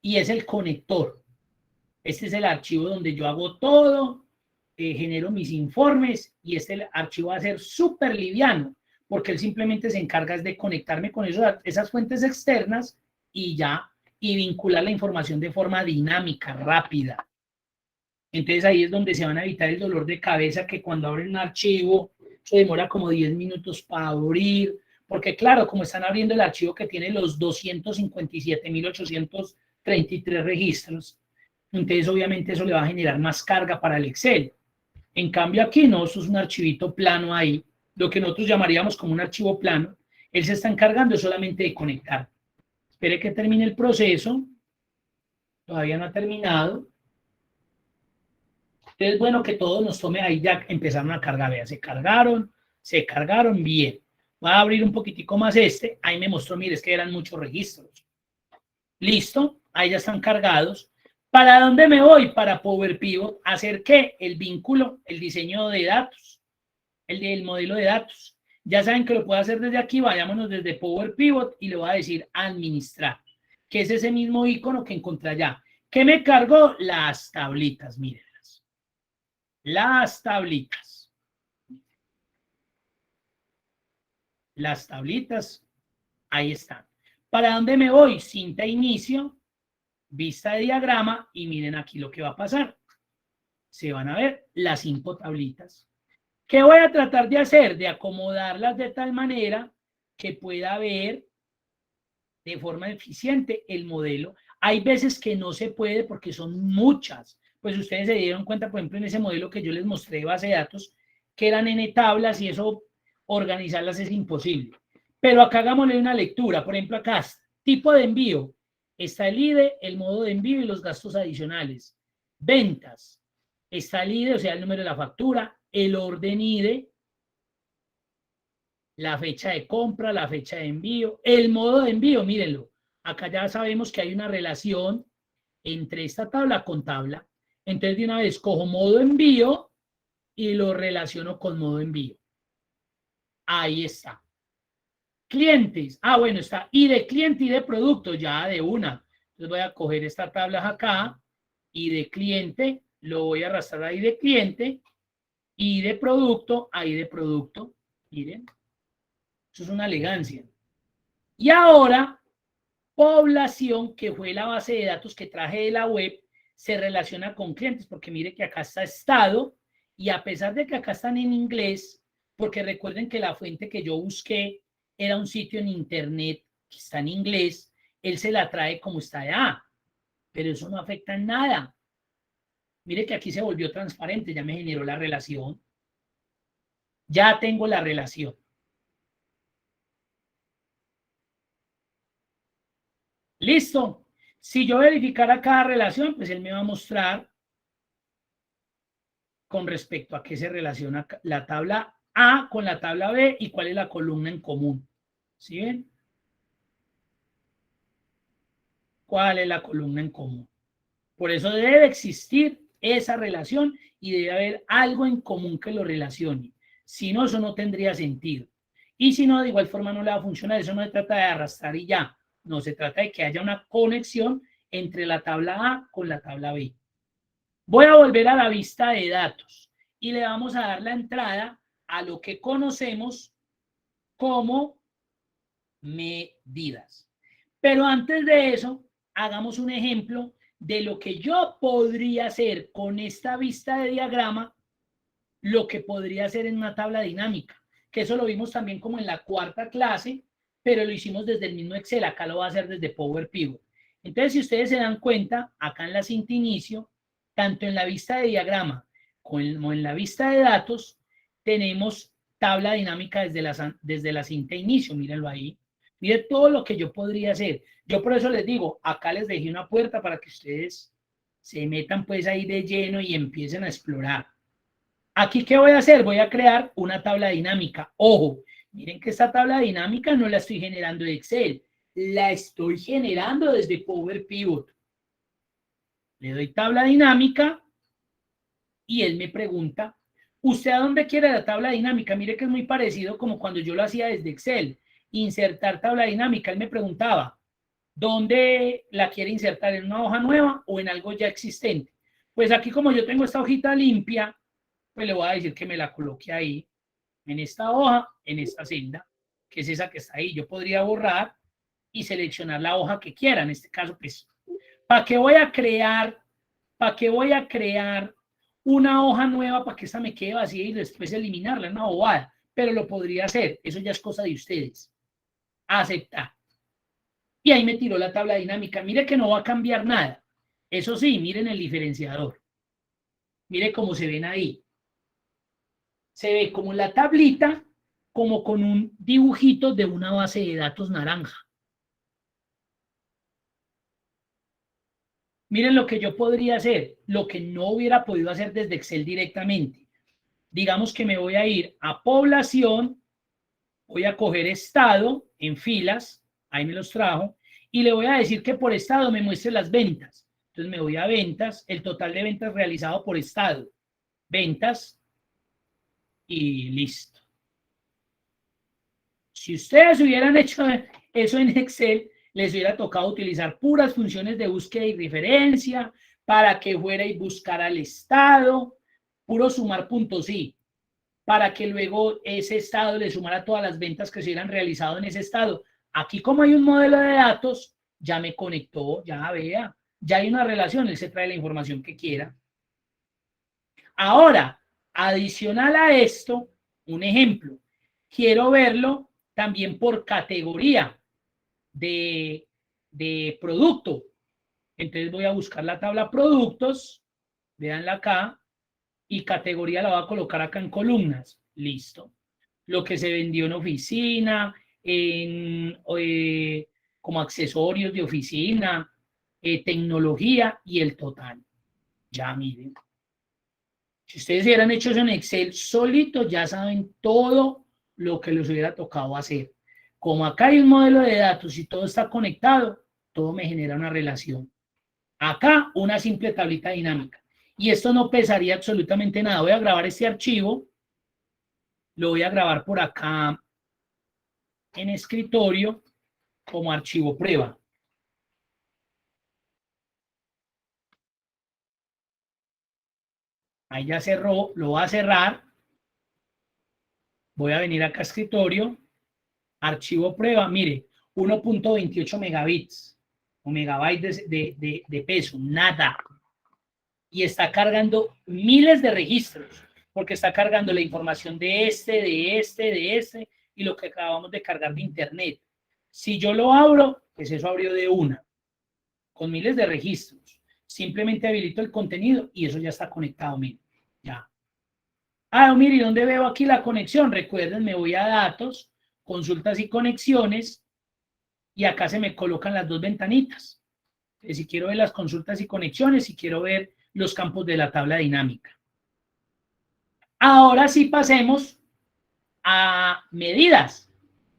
y es el conector. Este es el archivo donde yo hago todo, genero mis informes y este archivo va a ser súper liviano porque él simplemente se encarga de conectarme con esas fuentes externas y ya, y vincular la información de forma dinámica, rápida. Entonces ahí es donde se van a evitar el dolor de cabeza que cuando abren un archivo se demora como 10 minutos para abrir, porque claro, como están abriendo el archivo que tiene los 257.833 registros, entonces obviamente eso le va a generar más carga para el Excel. En cambio aquí no, eso es un archivito plano ahí, lo que nosotros llamaríamos como un archivo plano. Él se está encargando solamente de conectar. Espere que termine el proceso, todavía no ha terminado. Es bueno que todos nos tome, ahí ya empezaron a cargar, vean, se cargaron bien. Voy a abrir un poquitico más este, ahí me mostró, mire, es que eran muchos registros. Listo, ahí ya están cargados. ¿Para dónde me voy? Para Power Pivot, hacer qué? El vínculo, el diseño de datos, el del modelo de datos. Ya saben que lo puedo hacer desde aquí, vayámonos desde Power Pivot y le voy a decir administrar, que es ese mismo icono que encontré allá. ¿Qué me cargó? Las tablitas, mírenlas. Las tablitas. Las tablitas, ahí están. ¿Para dónde me voy? Cinta inicio, vista de diagrama y miren aquí lo que va a pasar. Se van a ver las 5 tablitas. ¿Qué voy a tratar de hacer? De acomodarlas de tal manera que pueda ver de forma eficiente el modelo. Hay veces que no se puede porque son muchas. Pues ustedes se dieron cuenta, por ejemplo, en ese modelo que yo les mostré de base de datos, que eran N tablas y eso organizarlas es imposible. Pero acá hagámosle una lectura. Por ejemplo, acá, tipo de envío. Está el IDE, el modo de envío y los gastos adicionales. Ventas. Está el IDE, o sea, el número de la factura, el orden IDE, la fecha de compra, la fecha de envío, el modo de envío, mírenlo. Acá ya sabemos que hay una relación entre esta tabla con tabla. Entonces, de una vez cojo modo envío y lo relaciono con modo envío. Ahí está. Clientes. Ah, bueno, está. Y de cliente y de producto, ya de una. Entonces voy a coger esta tabla acá y de cliente, lo voy a arrastrar ahí de cliente y de producto, ahí de producto. Miren. Eso es una elegancia. Y ahora, población, que fue la base de datos que traje de la web, se relaciona con clientes, porque mire que acá está estado, y a pesar de que acá están en inglés, porque recuerden que la fuente que yo busqué era un sitio en internet que está en inglés, él se la trae como está allá, pero eso no afecta en nada. Mire que aquí se volvió transparente, ya me generó la relación. Ya tengo la relación. Listo. Si yo verificara cada relación, pues él me va a mostrar con respecto a qué se relaciona la tabla A con la tabla B y cuál es la columna en común. ¿Sí ven? ¿Cuál es la columna en común? Por eso debe existir esa relación y debe haber algo en común que lo relacione. Si no, eso no tendría sentido. Y si no, de igual forma no le va a funcionar. Eso no se trata de arrastrar y ya. No, se trata de que haya una conexión entre la tabla A con la tabla B. Voy a volver a la vista de datos y le vamos a dar la entrada a lo que conocemos como medidas. Pero antes de eso, hagamos un ejemplo de lo que yo podría hacer con esta vista de diagrama, lo que podría hacer en una tabla dinámica, que eso lo vimos también como en la 4ª clase, pero lo hicimos desde el mismo Excel, acá lo va a hacer desde Power Pivot. Entonces, si ustedes se dan cuenta, acá en la cinta inicio, tanto en la vista de diagrama como en la vista de datos, tenemos tabla dinámica desde la cinta inicio, mírenlo ahí. Miren todo lo que yo podría hacer. Yo por eso les digo, acá les dejé una puerta para que ustedes se metan pues ahí de lleno y empiecen a explorar. Aquí, ¿qué voy a hacer? Voy a crear una tabla dinámica. Ojo, miren que esta tabla dinámica no la estoy generando de Excel, la estoy generando desde Power Pivot. Le doy tabla dinámica y él me pregunta, ¿usted a dónde quiere la tabla dinámica? Mire que es muy parecido como cuando yo lo hacía desde Excel. Insertar tabla dinámica. Él me preguntaba, ¿dónde la quiere insertar? ¿En una hoja nueva o en algo ya existente? Pues aquí como yo tengo esta hojita limpia, pues le voy a decir que me la coloque ahí, en esta hoja, en esta celda, que es esa que está ahí. Yo podría borrar y seleccionar la hoja que quiera. En este caso, pues, ¿para qué voy a crear? ¿Para qué voy a crear una hoja nueva para que esta me quede vacía y después eliminarla? Una bobada. Pero lo podría hacer. Eso ya es cosa de ustedes. Aceptar. Y ahí me tiró la tabla dinámica. Mire que no va a cambiar nada. Eso sí, miren el diferenciador. Mire cómo se ven ahí. Se ve como la tablita, como con un dibujito de una base de datos naranja. Miren lo que yo podría hacer, lo que no hubiera podido hacer desde Excel directamente. Digamos que me voy a ir a población, voy a coger estado en filas, ahí me los trajo, y le voy a decir que por estado me muestre las ventas. Entonces me voy a ventas, el total de ventas realizado por estado, ventas, y listo. Si ustedes hubieran hecho eso en Excel, les hubiera tocado utilizar puras funciones de búsqueda y referencia para que fuera y buscara el estado, puro sumar puntos y, para que luego ese estado le sumara todas las ventas que se hubieran realizado en ese estado. Aquí como hay un modelo de datos, ya me conectó, ya vea, ya hay una relación, él se trae la información que quiera. Ahora, adicional a esto, un ejemplo, quiero verlo también por categoría de producto. Entonces voy a buscar la tabla productos, véanla acá, y categoría la voy a colocar acá en columnas. Listo. Lo que se vendió en oficina, como accesorios de oficina, tecnología y el total. Ya miren. Si ustedes hubieran hecho eso en Excel solito, ya saben todo lo que les hubiera tocado hacer. Como acá hay un modelo de datos y todo está conectado, todo me genera una relación. Acá una simple tablita dinámica. Y esto no pesaría absolutamente nada. Voy a grabar este archivo. Lo voy a grabar por acá en escritorio como archivo prueba. Ahí ya cerró, lo voy a cerrar. Voy a venir acá a escritorio, archivo prueba, mire, 1.28 megabits o megabytes de peso, nada. Y está cargando miles de registros, porque está cargando la información de este, y lo que acabamos de cargar de internet. Si yo lo abro, pues eso abrió de una, con miles de registros. Simplemente habilito el contenido y eso ya está conectado, miren, ya. Ah, mire, ¿dónde veo aquí la conexión? Recuerden, me voy a datos, consultas y conexiones, y acá se me colocan las dos ventanitas. Si quiero ver las consultas y conexiones, y quiero ver los campos de la tabla dinámica. Ahora sí pasemos a medidas.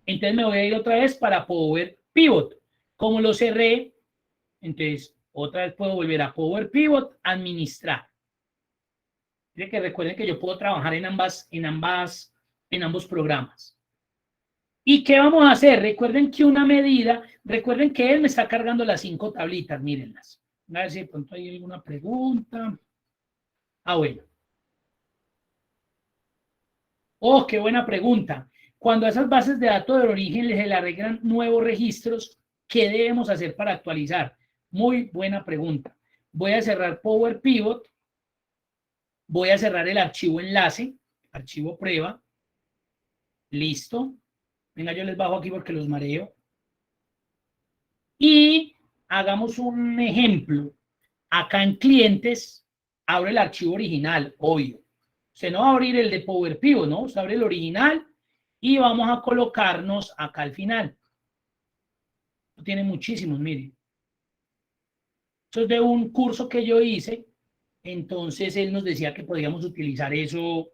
Entonces me voy a ir otra vez para Power Pivot. Como lo cerré, entonces otra vez puedo volver a Power Pivot, administrar. Que recuerden que yo puedo trabajar en ambos programas. ¿Y qué vamos a hacer? Recuerden que una medida, recuerden que él me está cargando las 5 tablitas, mírenlas. A ver si de pronto hay alguna pregunta. Ah, bueno. Oh, qué buena pregunta. Cuando a esas bases de datos de origen se le agregan nuevos registros, ¿qué debemos hacer para actualizar? Muy buena pregunta. Voy a cerrar Power Pivot. Voy a cerrar el archivo enlace, archivo prueba. Listo. Venga, yo les bajo aquí porque los mareo. Y hagamos un ejemplo. Acá en clientes, abre el archivo original, obvio. Usted no va a abrir el de Power Pivot, ¿no? Usted abre el original y vamos a colocarnos acá al final. Tiene muchísimos, miren. Esto es de un curso que yo hice, entonces él nos decía que podíamos utilizar eso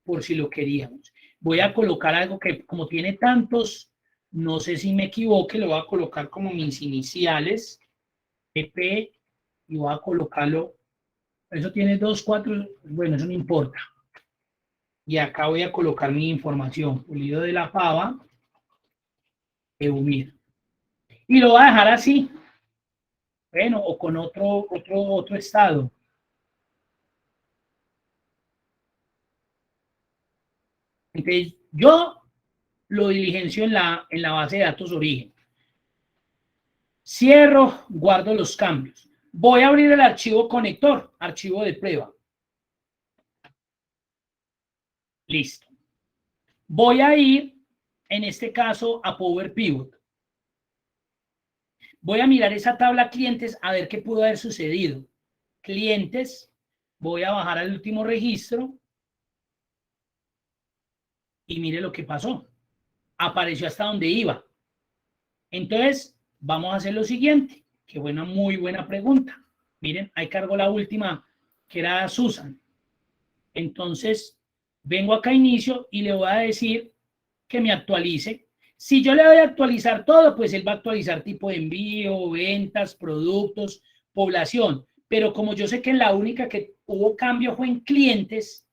por si lo queríamos. Voy a colocar algo que como tiene tantos, no sé si me equivoque, lo voy a colocar como mis iniciales, PP, y voy a colocarlo, eso tiene 2, 4, bueno, eso no importa. Y acá voy a colocar mi información, pulido de la pava, EUMIR. Y lo voy a dejar así, bueno, o con otro estado. Entonces, yo lo diligencio en la base de datos origen. Cierro, guardo los cambios. Voy a abrir el archivo conector, archivo de prueba. Listo. Voy a ir, en este caso, a Power Pivot. Voy a mirar esa tabla clientes a ver qué pudo haber sucedido. Clientes, voy a bajar al último registro y mire lo que pasó. Apareció hasta donde iba. Entonces, vamos a hacer lo siguiente. Qué buena, muy buena pregunta. Miren, ahí cargo la última, que era Susan. Entonces, vengo acá a inicio y le voy a decir que me actualice. Si yo le doy a actualizar todo, pues él va a actualizar tipo de envío, ventas, productos, población. Pero como yo sé que en la única que hubo cambio fue en clientes,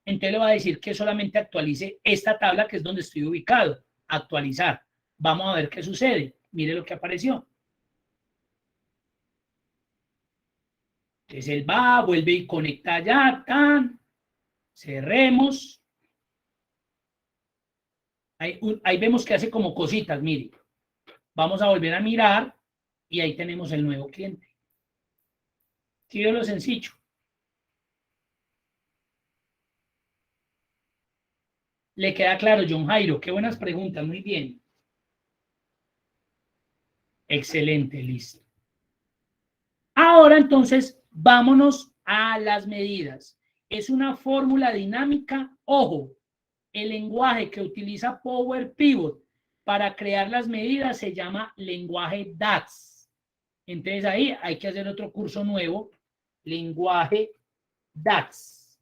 entonces le voy a decir que solamente actualice esta tabla que es donde estoy ubicado. Actualizar. Vamos a ver qué sucede. Mire lo que apareció. Entonces él va, vuelve y conecta ya, tan. Cerremos. Ahí vemos que hace como cositas, mire. Vamos a volver a mirar y ahí tenemos el nuevo cliente. ¿Sí veo lo sencillo? Le queda claro, John Jairo. Qué buenas preguntas, muy bien. Excelente, listo. Ahora entonces, vámonos a las medidas. Es una fórmula dinámica. Ojo, el lenguaje que utiliza Power Pivot para crear las medidas se llama lenguaje DAX. Entonces ahí hay que hacer otro curso nuevo, lenguaje DAX.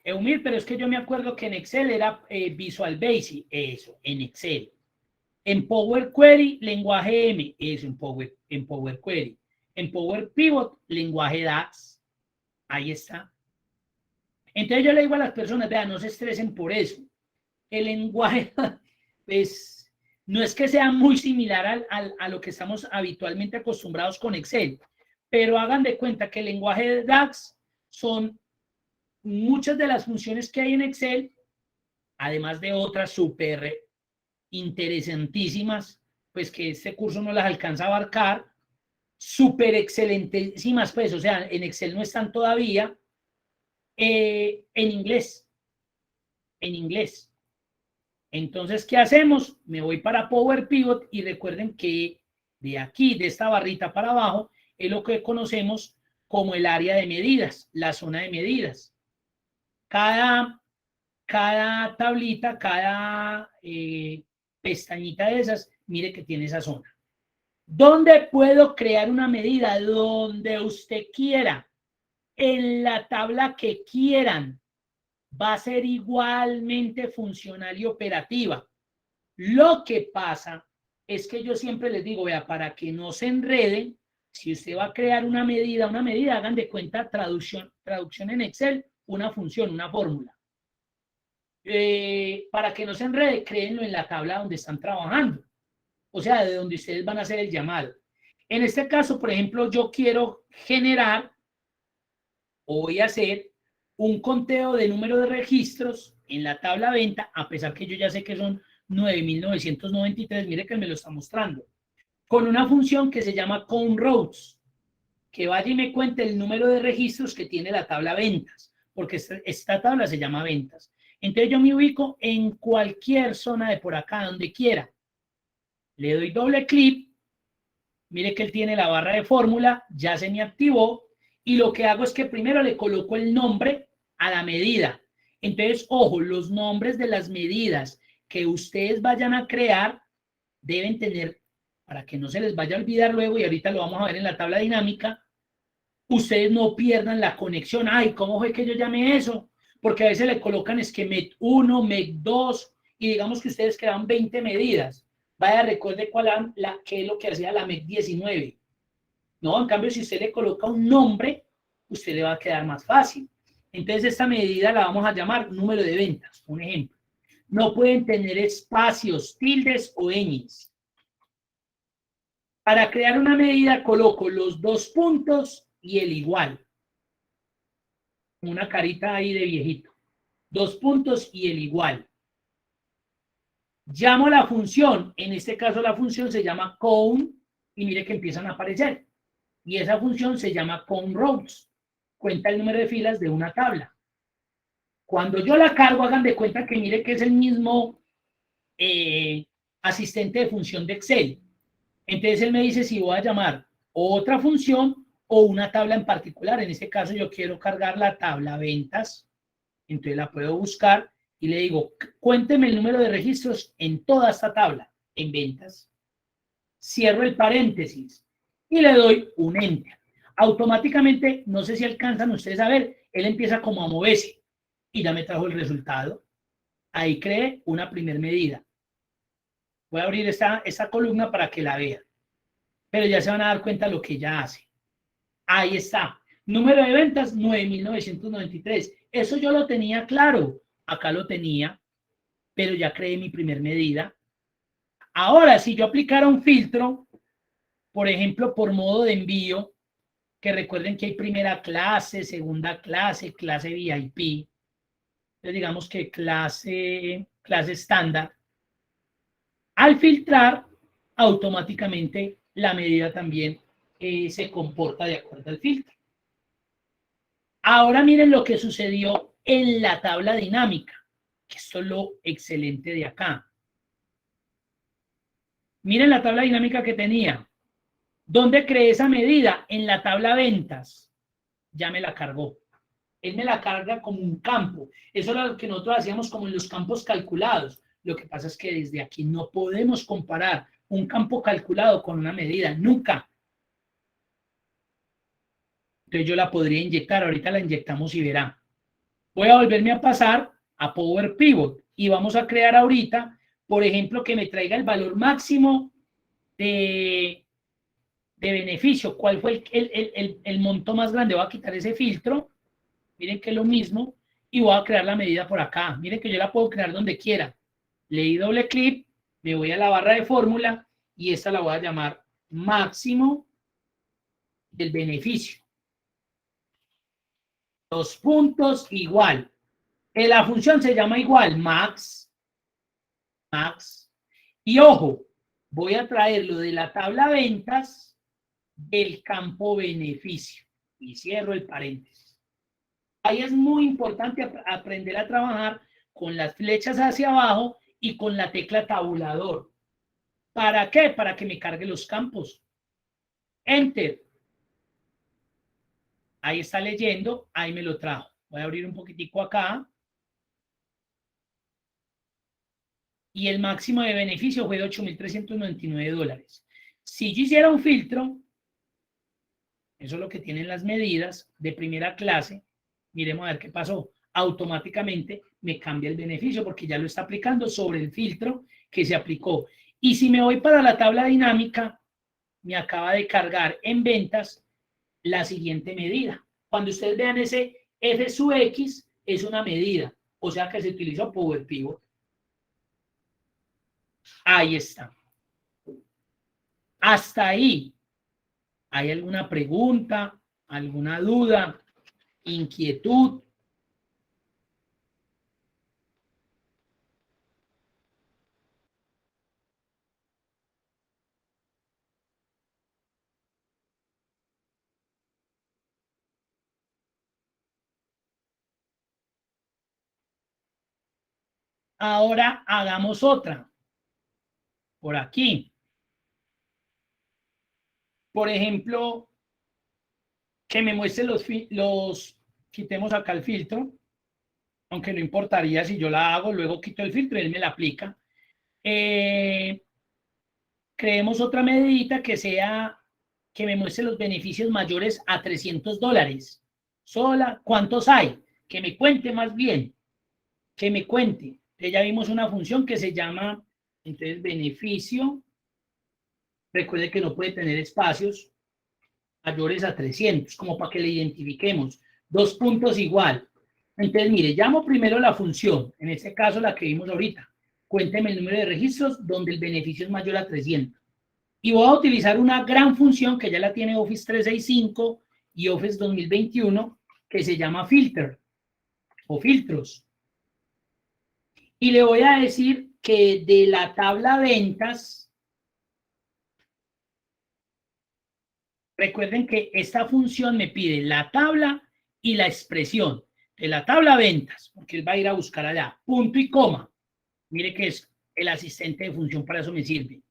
Eumir, pero es que yo me acuerdo que en Excel era Visual Basic, eso, en Excel. En Power Query, lenguaje M, eso, en Power Query. En Power Pivot, lenguaje DAX. Ahí está. Entonces yo le digo a las personas, vean, no se estresen por eso. El lenguaje, pues, no es que sea muy similar a lo que estamos habitualmente acostumbrados con Excel, pero hagan de cuenta que el lenguaje de DAX son muchas de las funciones que hay en Excel, además de otras súper interesantísimas, pues que este curso no las alcanza a abarcar, súper excelentísimas, pues, o sea, en Excel no están todavía, en inglés, en inglés. Entonces, ¿qué hacemos? Me voy para Power Pivot y recuerden que de aquí, de esta barrita para abajo, es lo que conocemos como el área de medidas, la zona de medidas. Cada tablita, cada pestañita de esas, mire que tiene esa zona. ¿Dónde puedo crear una medida? Donde usted quiera, en la tabla que quieran. Va a ser igualmente funcional y operativa. Lo que pasa es que yo siempre les digo, vea, para que no se enreden, si usted va a crear una medida, hagan de cuenta traducción en Excel, una función, una fórmula. Para que no se enrede, créenlo en la tabla donde están trabajando, o sea, de donde ustedes van a hacer el llamado. En este caso, por ejemplo, yo quiero generar o voy a hacer un conteo de número de registros en la tabla venta, a pesar que yo ya sé que son 9.993, mire que me lo está mostrando, con una función que se llama count rows, que vaya y me cuente el número de registros que tiene la tabla ventas, porque esta tabla se llama ventas. Entonces yo me ubico en cualquier zona de por acá, donde quiera. Le doy doble clic, mire que él tiene la barra de fórmula, ya se me activó, y lo que hago es que primero le coloco el nombre a la medida. Entonces, ojo, los nombres de las medidas que ustedes vayan a crear deben tener, para que no se les vaya a olvidar luego, y ahorita lo vamos a ver en la tabla dinámica, ustedes no pierdan la conexión. Ay, ¿cómo fue que yo llamé eso? Porque a veces le colocan es que MED 1, MED 2, y digamos que ustedes crean 20 medidas. Vaya, recuerde qué es lo que hacía la MED 19. No, en cambio, si usted le coloca un nombre, usted le va a quedar más fácil. Entonces, esta medida la vamos a llamar número de ventas, un ejemplo. No pueden tener espacios, tildes o ñes. Para crear una medida, coloco los dos puntos y el igual. Una carita ahí de viejito. Dos puntos y el igual. Llamo la función, en este caso la función se llama count, y mire que empiezan a aparecer. Y esa función se llama count rows. Cuenta el número de filas de una tabla. Cuando yo la cargo, hagan de cuenta que mire que es el mismo asistente de función de Excel. Entonces él me dice si voy a llamar otra función o una tabla en particular. En este caso yo quiero cargar la tabla ventas. Entonces la puedo buscar y le digo, cuénteme el número de registros en toda esta tabla, en ventas. cierro el paréntesis y le doy un enter. Automáticamente, no sé si alcanzan ustedes a ver, él empieza como a moverse y ya me trajo el resultado. Ahí creé una primer medida. Voy a abrir esta columna para que la vean, pero ya se van a dar cuenta de lo que ya hace. Ahí está. Número de ventas, 9.993. Eso yo lo tenía claro. Acá lo tenía, pero ya creé mi primer medida. Ahora, si yo aplicara un filtro, por ejemplo, por modo de envío, que recuerden que hay primera clase, segunda clase, clase VIP. Entonces, digamos que clase estándar. Al filtrar, automáticamente la medida también se comporta de acuerdo al filtro. Ahora miren lo que sucedió en la tabla dinámica, que esto es lo excelente de acá. Miren la tabla dinámica que tenía. ¿Dónde creé esa medida? En la tabla ventas. Ya me la cargó. Él me la carga como un campo. Eso era lo que nosotros hacíamos como en los campos calculados. Lo que pasa es que desde aquí no podemos comparar un campo calculado con una medida. Nunca. Entonces yo la podría inyectar. Ahorita la inyectamos y verá. Voy a volverme a pasar a Power Pivot y vamos a crear ahorita, por ejemplo, que me traiga el valor máximo de beneficio. ¿Cuál fue el monto más grande? Voy a quitar ese filtro. Miren que es lo mismo. Y voy a crear la medida por acá. Miren que yo la puedo crear donde quiera. Le di doble clic, me voy a la barra de fórmula y esta la voy a llamar máximo del beneficio. Los puntos igual. La función se llama igual, max. Y ojo, voy a traerlo de la tabla ventas del campo beneficio. Y cierro el paréntesis. Ahí es muy importante aprender a trabajar con las flechas hacia abajo y con la tecla tabulador. ¿Para qué? Para que me cargue los campos. Enter. Ahí está leyendo, ahí me lo trajo. Voy a abrir un poquitico acá. Y el máximo de beneficio fue de $8.399. Si yo hiciera un filtro, eso es lo que tienen las medidas de primera clase, miremos a ver qué pasó. Automáticamente me cambia el beneficio porque ya lo está aplicando sobre el filtro que se aplicó. Y si me voy para la tabla dinámica, me acaba de cargar en ventas la siguiente medida. Cuando ustedes vean ese F sub X, es una medida, o sea que se utiliza Power Pivot. Ahí está. Hasta ahí. ¿Hay alguna pregunta, alguna duda, inquietud? Ahora hagamos otra. Por aquí. Por ejemplo, que me muestre quitemos acá el filtro, aunque no importaría si yo la hago, luego quito el filtro y él me la aplica. Creemos otra medidita que me muestre los beneficios mayores a $300. Sola, ¿cuántos hay? Que me cuente más bien, que me cuente. Entonces ya vimos una función que se llama, entonces, beneficio. Recuerde que no puede tener espacios mayores a 300, como para que le identifiquemos. 2 puntos igual. Entonces, mire, llamo primero la función, en este caso la que vimos ahorita. Cuénteme el número de registros donde el beneficio es mayor a 300. Y voy a utilizar una gran función que ya la tiene Office 365 y Office 2021, que se llama filter o filtros. Y le voy a decir que de la tabla ventas, recuerden que esta función me pide la tabla y la expresión de la tabla ventas, porque él va a ir a buscar allá, punto y coma. Mire que es el asistente de función, para eso me sirve.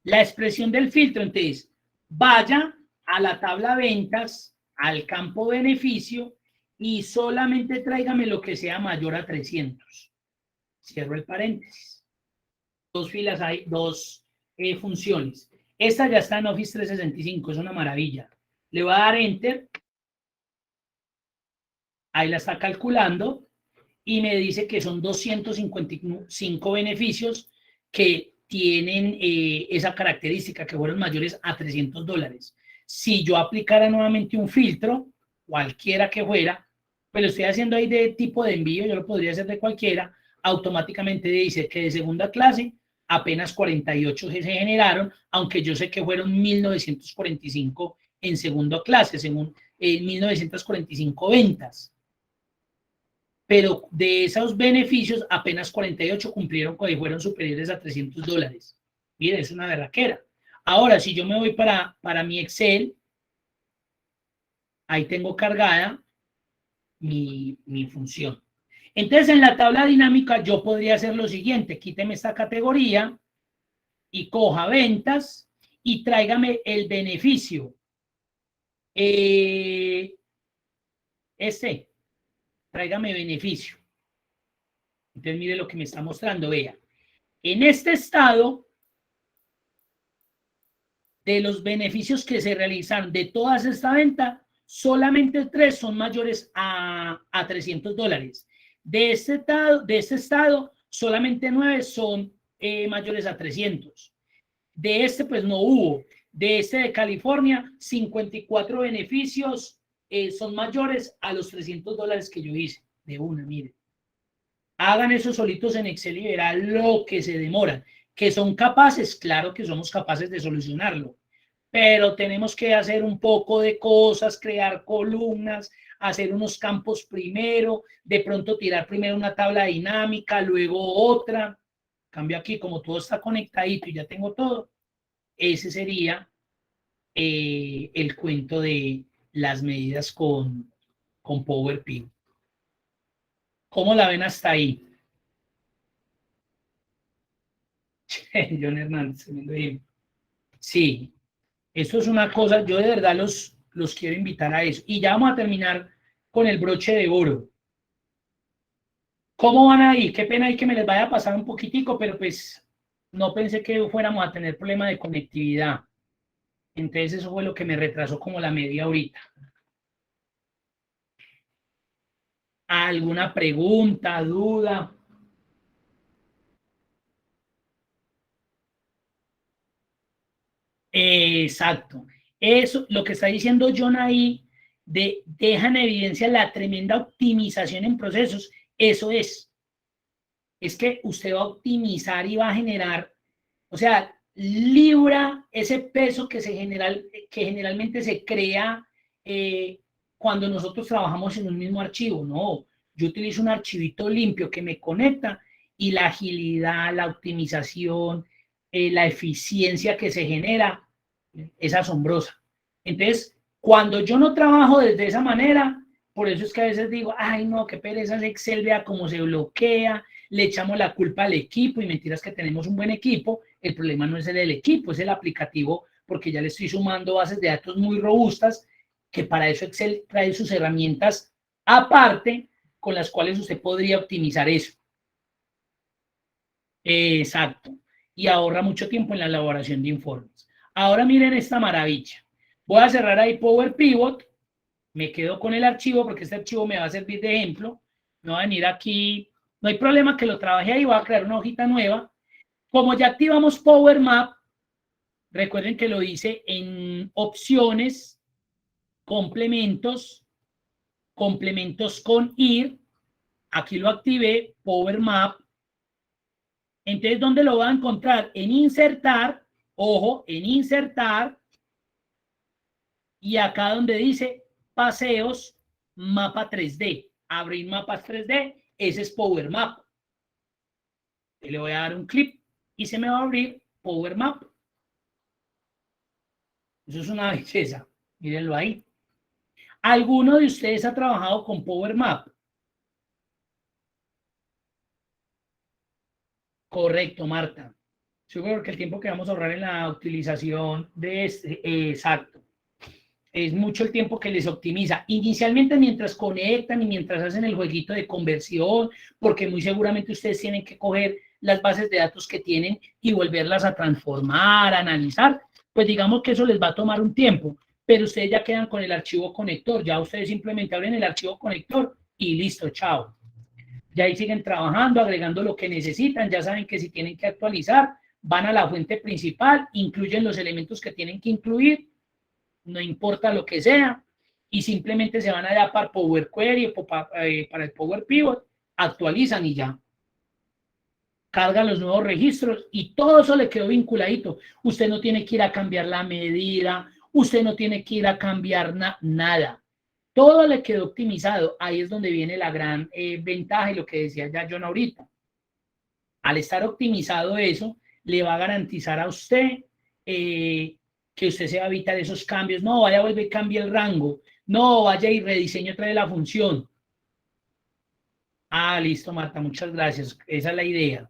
La expresión del filtro, entonces, vaya a la tabla ventas, al campo beneficio y solamente tráigame lo que sea mayor a 300. Cierro el paréntesis. Dos filas hay, dos funciones. Esta ya está en Office 365, es una maravilla. Le voy a dar Enter. Ahí la está calculando y me dice que son 255 beneficios que tienen esa característica, que fueron mayores a $300. Si yo aplicara nuevamente un filtro, cualquiera que fuera, pues lo estoy haciendo ahí de tipo de envío, yo lo podría hacer de cualquiera, automáticamente dice que de segunda clase apenas 48 se generaron, aunque yo sé que fueron 1945 en segunda clase, según 1945 ventas. Pero de esos beneficios, apenas 48 cumplieron y fueron superiores a $300. Mire, es una berraquera. Ahora, si yo me voy para mi Excel, ahí tengo cargada mi función. Entonces, en la tabla dinámica, yo podría hacer lo siguiente: quíteme esta categoría y coja ventas y tráigame el beneficio. Tráigame beneficio. Entonces, mire lo que me está mostrando, vea. En este estado, de los beneficios que se realizaron de toda esta venta, solamente 3 son mayores a $300. De este estado, solamente 9 son mayores a 300. De este, pues no hubo. De este de California, 54 beneficios son mayores a los $300 que yo hice. De una, mire. Hagan eso solitos en Excel y verán lo que se demoran. Que son capaces, claro que somos capaces de solucionarlo, pero tenemos que hacer un poco de cosas, crear columnas, hacer unos campos primero, de pronto tirar primero una tabla dinámica, luego otra. Cambio aquí, como todo está conectadito y ya tengo todo, ese sería el cuento de las medidas con Power Pivot. ¿Cómo la ven hasta ahí? John Hernández, sí, eso es una cosa, yo de verdad los quiero invitar a eso. Y ya vamos a terminar con el broche de oro. ¿Cómo van ahí? Qué pena ahí que me les vaya a pasar un poquitico, pero pues no pensé que fuéramos a tener problema de conectividad. Entonces eso fue lo que me retrasó como la media horita. ¿Alguna pregunta, duda? Exacto. Eso, lo que está diciendo John ahí, deja en evidencia la tremenda optimización en procesos. Eso es que usted va a optimizar y va a generar, o sea, libra ese peso que generalmente se crea cuando nosotros trabajamos en un mismo archivo. No, yo utilizo un archivito limpio que me conecta y la agilidad, la optimización, la eficiencia que se genera es asombrosa. Entonces, cuando yo no trabajo desde esa manera, por eso es que a veces digo, ay no, qué pereza ese Excel, vea cómo se bloquea, le echamos la culpa al equipo y mentiras que tenemos un buen equipo. El problema no es el del equipo, es el aplicativo, porque ya le estoy sumando bases de datos muy robustas, que para eso Excel trae sus herramientas aparte con las cuales usted podría optimizar eso. Exacto. Y ahorra mucho tiempo en la elaboración de informes. Ahora miren esta maravilla. Voy a cerrar ahí Power Pivot. Me quedo con el archivo porque este archivo me va a servir de ejemplo. Me voy a venir aquí. No hay problema que lo trabaje ahí. Voy a crear una hojita nueva. Como ya activamos Power Map, recuerden que lo hice en opciones, complementos, complementos con IR. Aquí lo activé, Power Map. Entonces, ¿dónde lo va a encontrar? En insertar, ojo, en insertar, y acá donde dice paseos, mapa 3D, abrir mapas 3D, ese es Power Map. Le voy a dar un clic y se me va a abrir Power Map. Eso es una belleza, mírenlo ahí. ¿Alguno de ustedes ha trabajado con Power Map? Correcto, Marta. Yo creo que el tiempo que vamos a ahorrar en la utilización de este, exacto. Es mucho el tiempo que les optimiza. Inicialmente mientras conectan y mientras hacen el jueguito de conversión, porque muy seguramente ustedes tienen que coger las bases de datos que tienen y volverlas a transformar, a analizar, pues digamos que eso les va a tomar un tiempo, pero ustedes ya quedan con el archivo conector, ya ustedes simplemente abren el archivo conector y listo, chao. Ya ahí siguen trabajando, agregando lo que necesitan, ya saben que si tienen que actualizar, van a la fuente principal, incluyen los elementos que tienen que incluir, no importa lo que sea, y simplemente se van allá para Power Query o para el Power Pivot, actualizan y ya. Cargan los nuevos registros y todo eso le quedó vinculadito. Usted no tiene que ir a cambiar la medida, usted no tiene que ir a cambiar nada. Todo le quedó optimizado. Ahí es donde viene la gran ventaja y lo que decía ya John ahorita. Al estar optimizado eso, le va a garantizar a usted que usted se va a evitar esos cambios. No, vaya a volver y cambie el rango. No, vaya y rediseñe otra vez la función. Ah, listo, Marta, muchas gracias. Esa es la idea.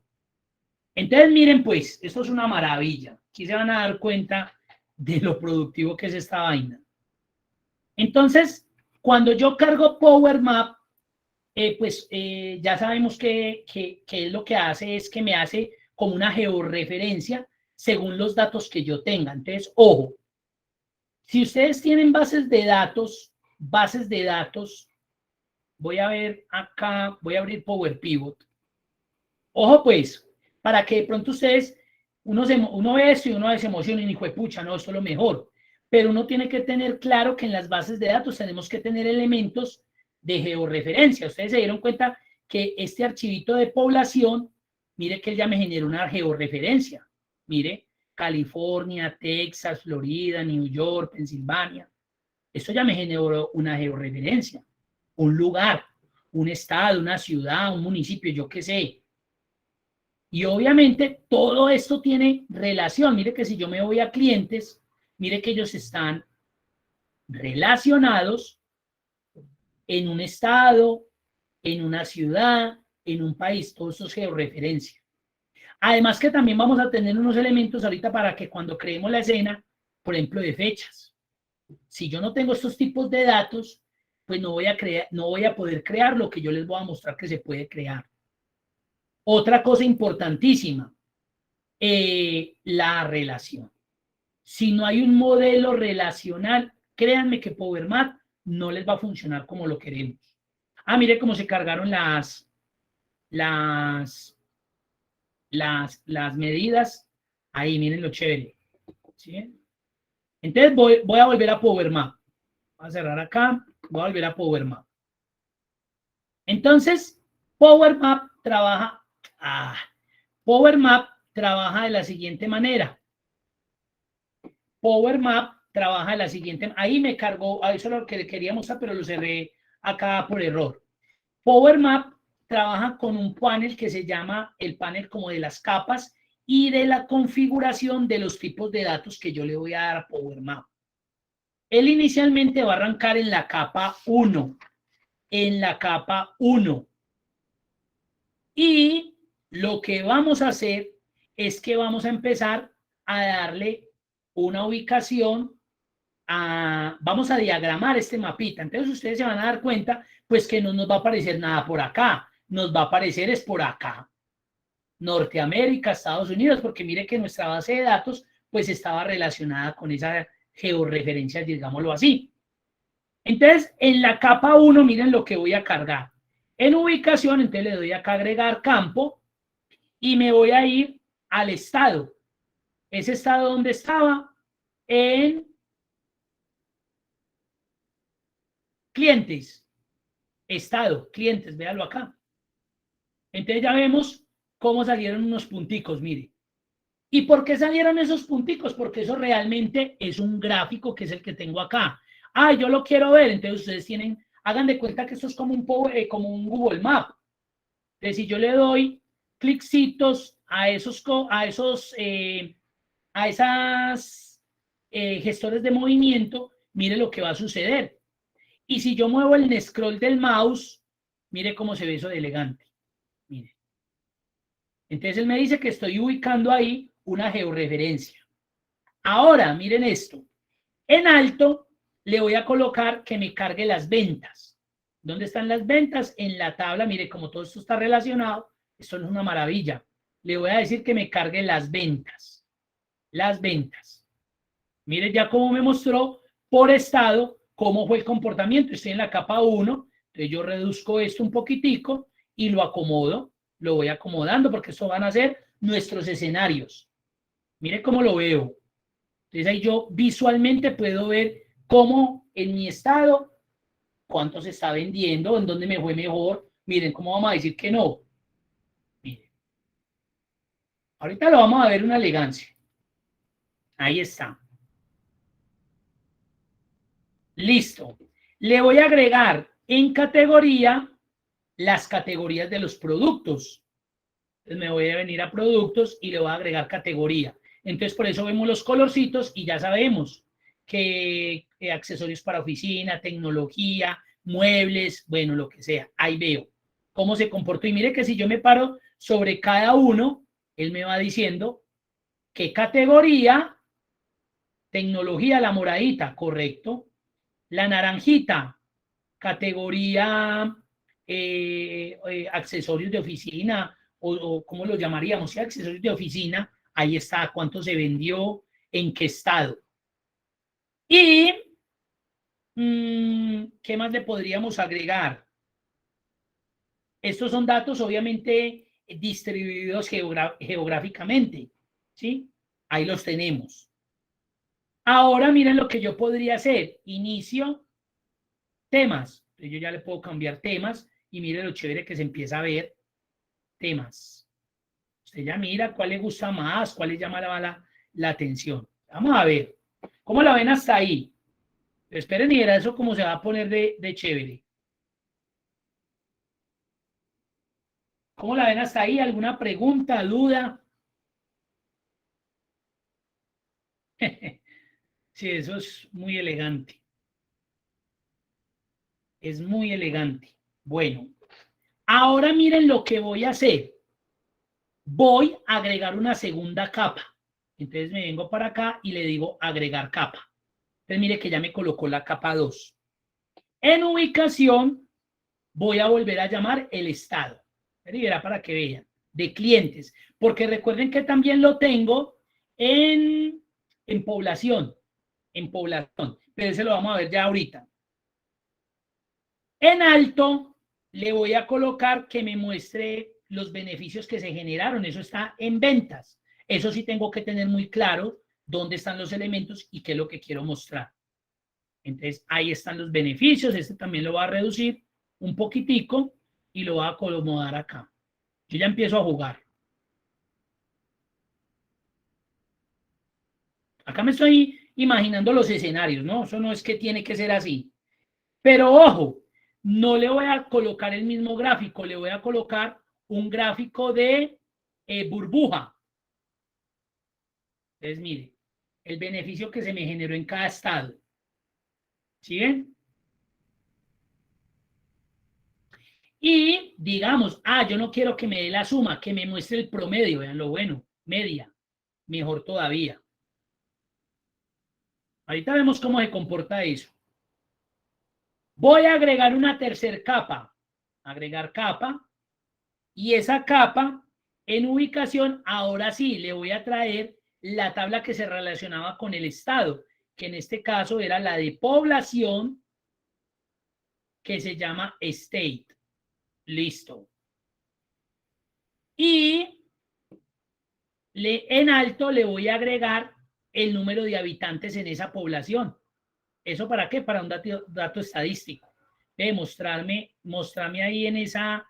Entonces, miren, pues, esto es una maravilla. Aquí se van a dar cuenta de lo productivo que es esta vaina. Entonces, cuando yo cargo Power Map, ya sabemos que es lo que hace es que me hace como una georreferencia según los datos que yo tenga. Entonces, ojo, si ustedes tienen bases de datos, voy a ver acá, voy a abrir Power Pivot. Ojo pues, para que de pronto ustedes, uno ve esto y uno se emociona y hijo de pucha, no, esto es lo mejor. Pero uno tiene que tener claro que en las bases de datos tenemos que tener elementos de georreferencia. Ustedes se dieron cuenta que este archivito de población, mire que él ya me generó una georreferencia. Mire, California, Texas, Florida, New York, Pensilvania. Esto ya me generó una georreferencia. Un lugar, un estado, una ciudad, un municipio, yo qué sé. Y obviamente todo esto tiene relación. Mire que si yo me voy a clientes, mire que ellos están relacionados en un estado, en una ciudad, en un país. Todo esto es georreferencia. Además que también vamos a tener unos elementos ahorita para que cuando creemos la escena, por ejemplo, de fechas. Si yo no tengo estos tipos de datos, pues no voy a poder crear lo que yo les voy a mostrar que se puede crear. Otra cosa importantísima, la relación. Si no hay un modelo relacional, créanme que Power Map no les va a funcionar como lo queremos. Ah, mire cómo se cargaron las medidas. Ahí, miren lo chévere. ¿Sí? Entonces voy a volver a Power Map. Voy a cerrar acá. Voy a volver a Power Map. Entonces, Power Map trabaja de la siguiente manera. Power Map trabaja de la siguiente. Ahí me cargó, eso es lo que quería mostrar, pero lo cerré acá por error. Power Map trabaja con un panel que se llama el panel como de las capas y de la configuración de los tipos de datos que yo le voy a dar a Power Map. Él inicialmente va a arrancar en la capa 1. En la capa 1. Y lo que vamos a hacer es que vamos a empezar a darle una ubicación, vamos a diagramar este mapita. Entonces ustedes se van a dar cuenta pues que no nos va a aparecer nada por acá, nos va a aparecer es por acá. Norteamérica, Estados Unidos, porque mire que nuestra base de datos pues estaba relacionada con esa georreferencia, digámoslo así. Entonces, en la capa 1, miren lo que voy a cargar. En ubicación, entonces le doy acá agregar campo y me voy a ir al estado. Ese estado donde estaba en clientes. Estado, clientes, véalo acá. Entonces ya vemos cómo salieron unos punticos, mire. ¿Y por qué salieron esos punticos? Porque eso realmente es un gráfico que es el que tengo acá. Ah, yo lo quiero ver. Entonces ustedes hagan de cuenta que esto es como un Google Map. Entonces si yo le doy cliccitos a esas gestores de movimiento, mire lo que va a suceder. Y si yo muevo el scroll del mouse, mire cómo se ve eso de elegante. Mire. Entonces él me dice que estoy ubicando ahí una georreferencia. Ahora, miren esto. En alto le voy a colocar que me cargue las ventas. ¿Dónde están las ventas? En la tabla, mire, como todo esto está relacionado, esto es una maravilla. le voy a decir que me cargue las ventas. Las ventas. Miren ya cómo me mostró por estado cómo fue el comportamiento. Estoy en la capa 1, entonces yo reduzco esto un poquitico y lo acomodo, lo voy acomodando porque estos van a ser nuestros escenarios. Miren cómo lo veo. Entonces ahí yo visualmente puedo ver cómo en mi estado, cuánto se está vendiendo, en dónde me fue mejor. Miren cómo vamos a decir que no. Miren. Ahorita lo vamos a ver una elegancia. Ahí está. Listo. Le voy a agregar en categoría las categorías de los productos. Entonces me voy a venir a productos y le voy a agregar categoría. Entonces por eso vemos los colorcitos y ya sabemos que accesorios para oficina, tecnología, muebles, bueno, lo que sea. Ahí veo cómo se comportó. Y mire que si yo me paro sobre cada uno, él me va diciendo qué categoría, tecnología, la moradita, correcto. La naranjita, categoría accesorios de oficina o ¿cómo lo llamaríamos? ¿Sí? Accesorios de oficina, ahí está, cuánto se vendió, en qué estado. Y, ¿qué más le podríamos agregar? Estos son datos obviamente distribuidos geográficamente, ¿sí? Ahí los tenemos. Ahora miren lo que yo podría hacer. Inicio temas. Entonces yo ya le puedo cambiar temas y mire lo chévere que se empieza a ver temas. Usted ya mira cuál le gusta más, cuál le llama la atención. Vamos a ver. ¿Cómo la ven hasta ahí? Esperen y era eso cómo se va a poner de chévere. ¿Cómo la ven hasta ahí? ¿Alguna pregunta, duda? Sí, eso es muy elegante. Es muy elegante. Bueno, ahora miren lo que voy a hacer. Voy a agregar una segunda capa. Entonces me vengo para acá y le digo agregar capa. Entonces mire que ya me colocó la capa 2. En ubicación voy a volver a llamar el estado. Y verá para que vean. De clientes. Porque recuerden que también lo tengo en población. En población. Pero ese lo vamos a ver ya ahorita. En alto le voy a colocar que me muestre los beneficios que se generaron. Eso está en ventas. Eso sí tengo que tener muy claro dónde están los elementos y qué es lo que quiero mostrar. Entonces, ahí están los beneficios. Este también lo va a reducir un poquitico y lo va a acomodar acá. Yo ya empiezo a jugar. Acá me estoy imaginando los escenarios, ¿no? Eso no es que tiene que ser así. Pero ojo, no le voy a colocar el mismo gráfico, le voy a colocar un gráfico de burbuja. Entonces, mire, el beneficio que se me generó en cada estado. ¿Sí ven? Y digamos, yo no quiero que me dé la suma, que me muestre el promedio, vean lo bueno, media, mejor todavía. Ahorita vemos cómo se comporta eso. Voy a agregar una tercera capa, agregar capa, y esa capa en ubicación, ahora sí, le voy a traer la tabla que se relacionaba con el estado, que en este caso era la de población, que se llama state. Listo. Y en alto le voy a agregar el número de habitantes en esa población. ¿Eso para qué? Para un dato estadístico. Mostrarme ahí en esa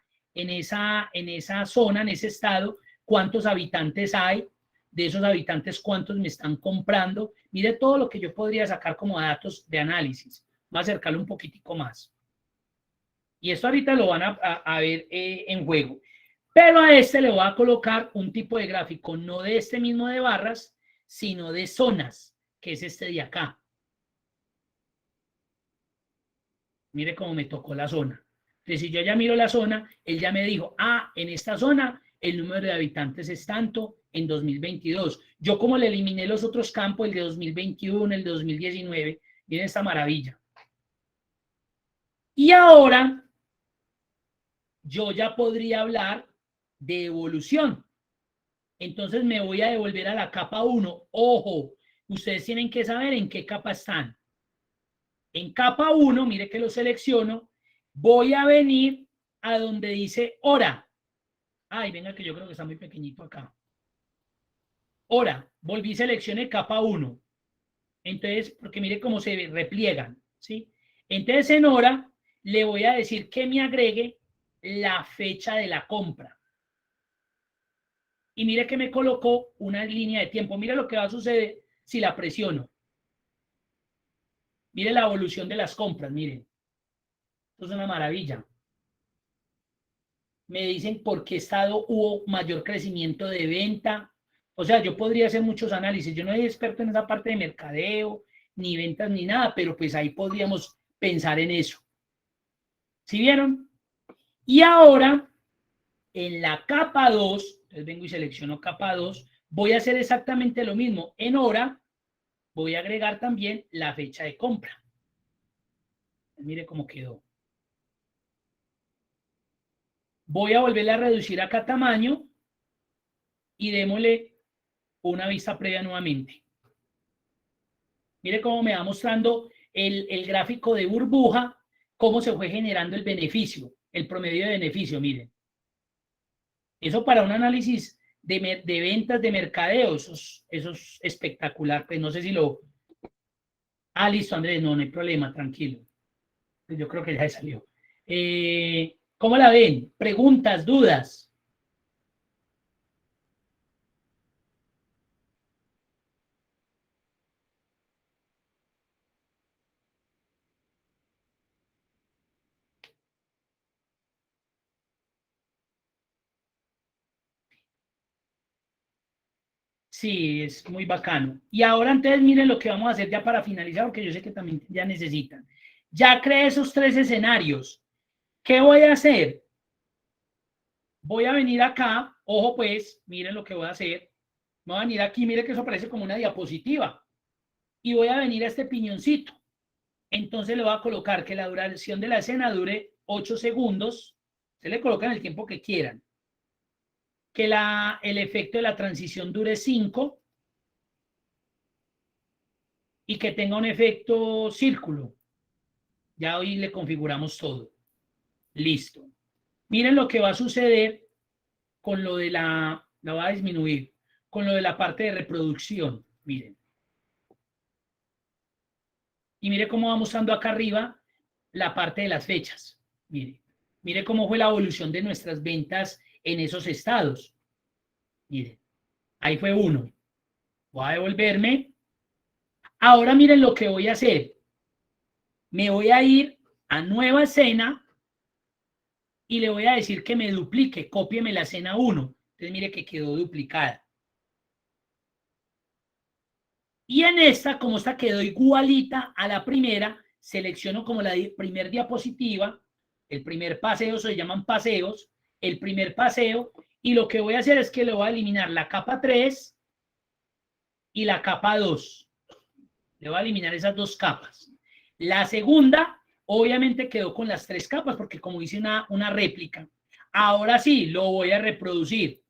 zona, en ese estado, cuántos habitantes hay, de esos habitantes cuántos me están comprando. Mire todo lo que yo podría sacar como datos de análisis. Voy a acercarlo un poquitico más. Y esto ahorita lo van a ver en juego. Pero a este le voy a colocar un tipo de gráfico, no de este mismo de barras, sino de zonas, que es este de acá. Mire cómo me tocó la zona. Entonces, si yo ya miro la zona, él ya me dijo, en esta zona el número de habitantes es tanto en 2022. Yo como le eliminé los otros campos, el de 2021, el de 2019, miren esta maravilla. Y ahora yo ya podría hablar de evolución. Entonces me voy a devolver a la capa 1. Ojo, ustedes tienen que saber en qué capa están. En capa 1, mire que lo selecciono, voy a venir a donde dice hora. Ay, venga que yo creo que está muy pequeñito acá. Hora, volví, seleccioné capa 1. Entonces, porque mire cómo se repliegan, ¿sí? Entonces en hora le voy a decir que me agregue la fecha de la compra. Y mire que me colocó una línea de tiempo. Mire lo que va a suceder si la presiono. Mire la evolución de las compras, miren. Esto es una maravilla. Me dicen por qué estado hubo mayor crecimiento de venta. O sea, yo podría hacer muchos análisis. Yo no soy experto en esa parte de mercadeo, ni ventas, ni nada, pero pues ahí podríamos pensar en eso. ¿Sí vieron? Y ahora, en la capa 2, entonces vengo y selecciono capa 2, voy a hacer exactamente lo mismo. En hora, voy a agregar también la fecha de compra. Mire cómo quedó. Voy a volverle a reducir acá tamaño y démosle una vista previa nuevamente. Mire cómo me va mostrando el gráfico de burbuja, cómo se fue generando el beneficio, el promedio de beneficio, miren. Eso para un análisis de ventas, de mercadeo, eso es espectacular. Pues no sé si lo... Ah, listo, Andrés, no, no hay problema, tranquilo. Yo creo que ya salió. ¿Cómo la ven? ¿Preguntas, dudas? Sí, es muy bacano. Y ahora entonces miren lo que vamos a hacer ya para finalizar, porque yo sé que también ya necesitan. Ya creé esos 3 escenarios. ¿Qué voy a hacer? Voy a venir acá, ojo pues, miren lo que voy a hacer. Voy a venir aquí, miren que eso parece como una diapositiva. Y voy a venir a este piñoncito. Entonces le voy a colocar que la duración de la escena dure 8 segundos. Se le colocan el tiempo que quieran. Que el efecto de la transición dure 5 y que tenga un efecto círculo. Ya hoy le configuramos todo. Listo. Miren lo que va a suceder con lo de la va a disminuir, con lo de la parte de reproducción. Miren. Y mire cómo va mostrando acá arriba la parte de las fechas. Mire, mire cómo fue la evolución de nuestras ventas en esos estados. Mire, ahí fue uno. Voy a devolverme. Ahora miren lo que voy a hacer. Me voy a ir a nueva escena y le voy a decir que me duplique, cópieme la escena 1. Entonces mire que quedó duplicada. Y en esta, como esta quedó igualita a la primera, selecciono como la primer diapositiva, el primer paseo, se llaman paseos, el primer paseo, y lo que voy a hacer es que le voy a eliminar la capa 3 y la capa 2. Le voy a eliminar esas dos capas. La segunda, obviamente quedó con las 3 capas, porque como hice una réplica. Ahora sí, lo voy a reproducir.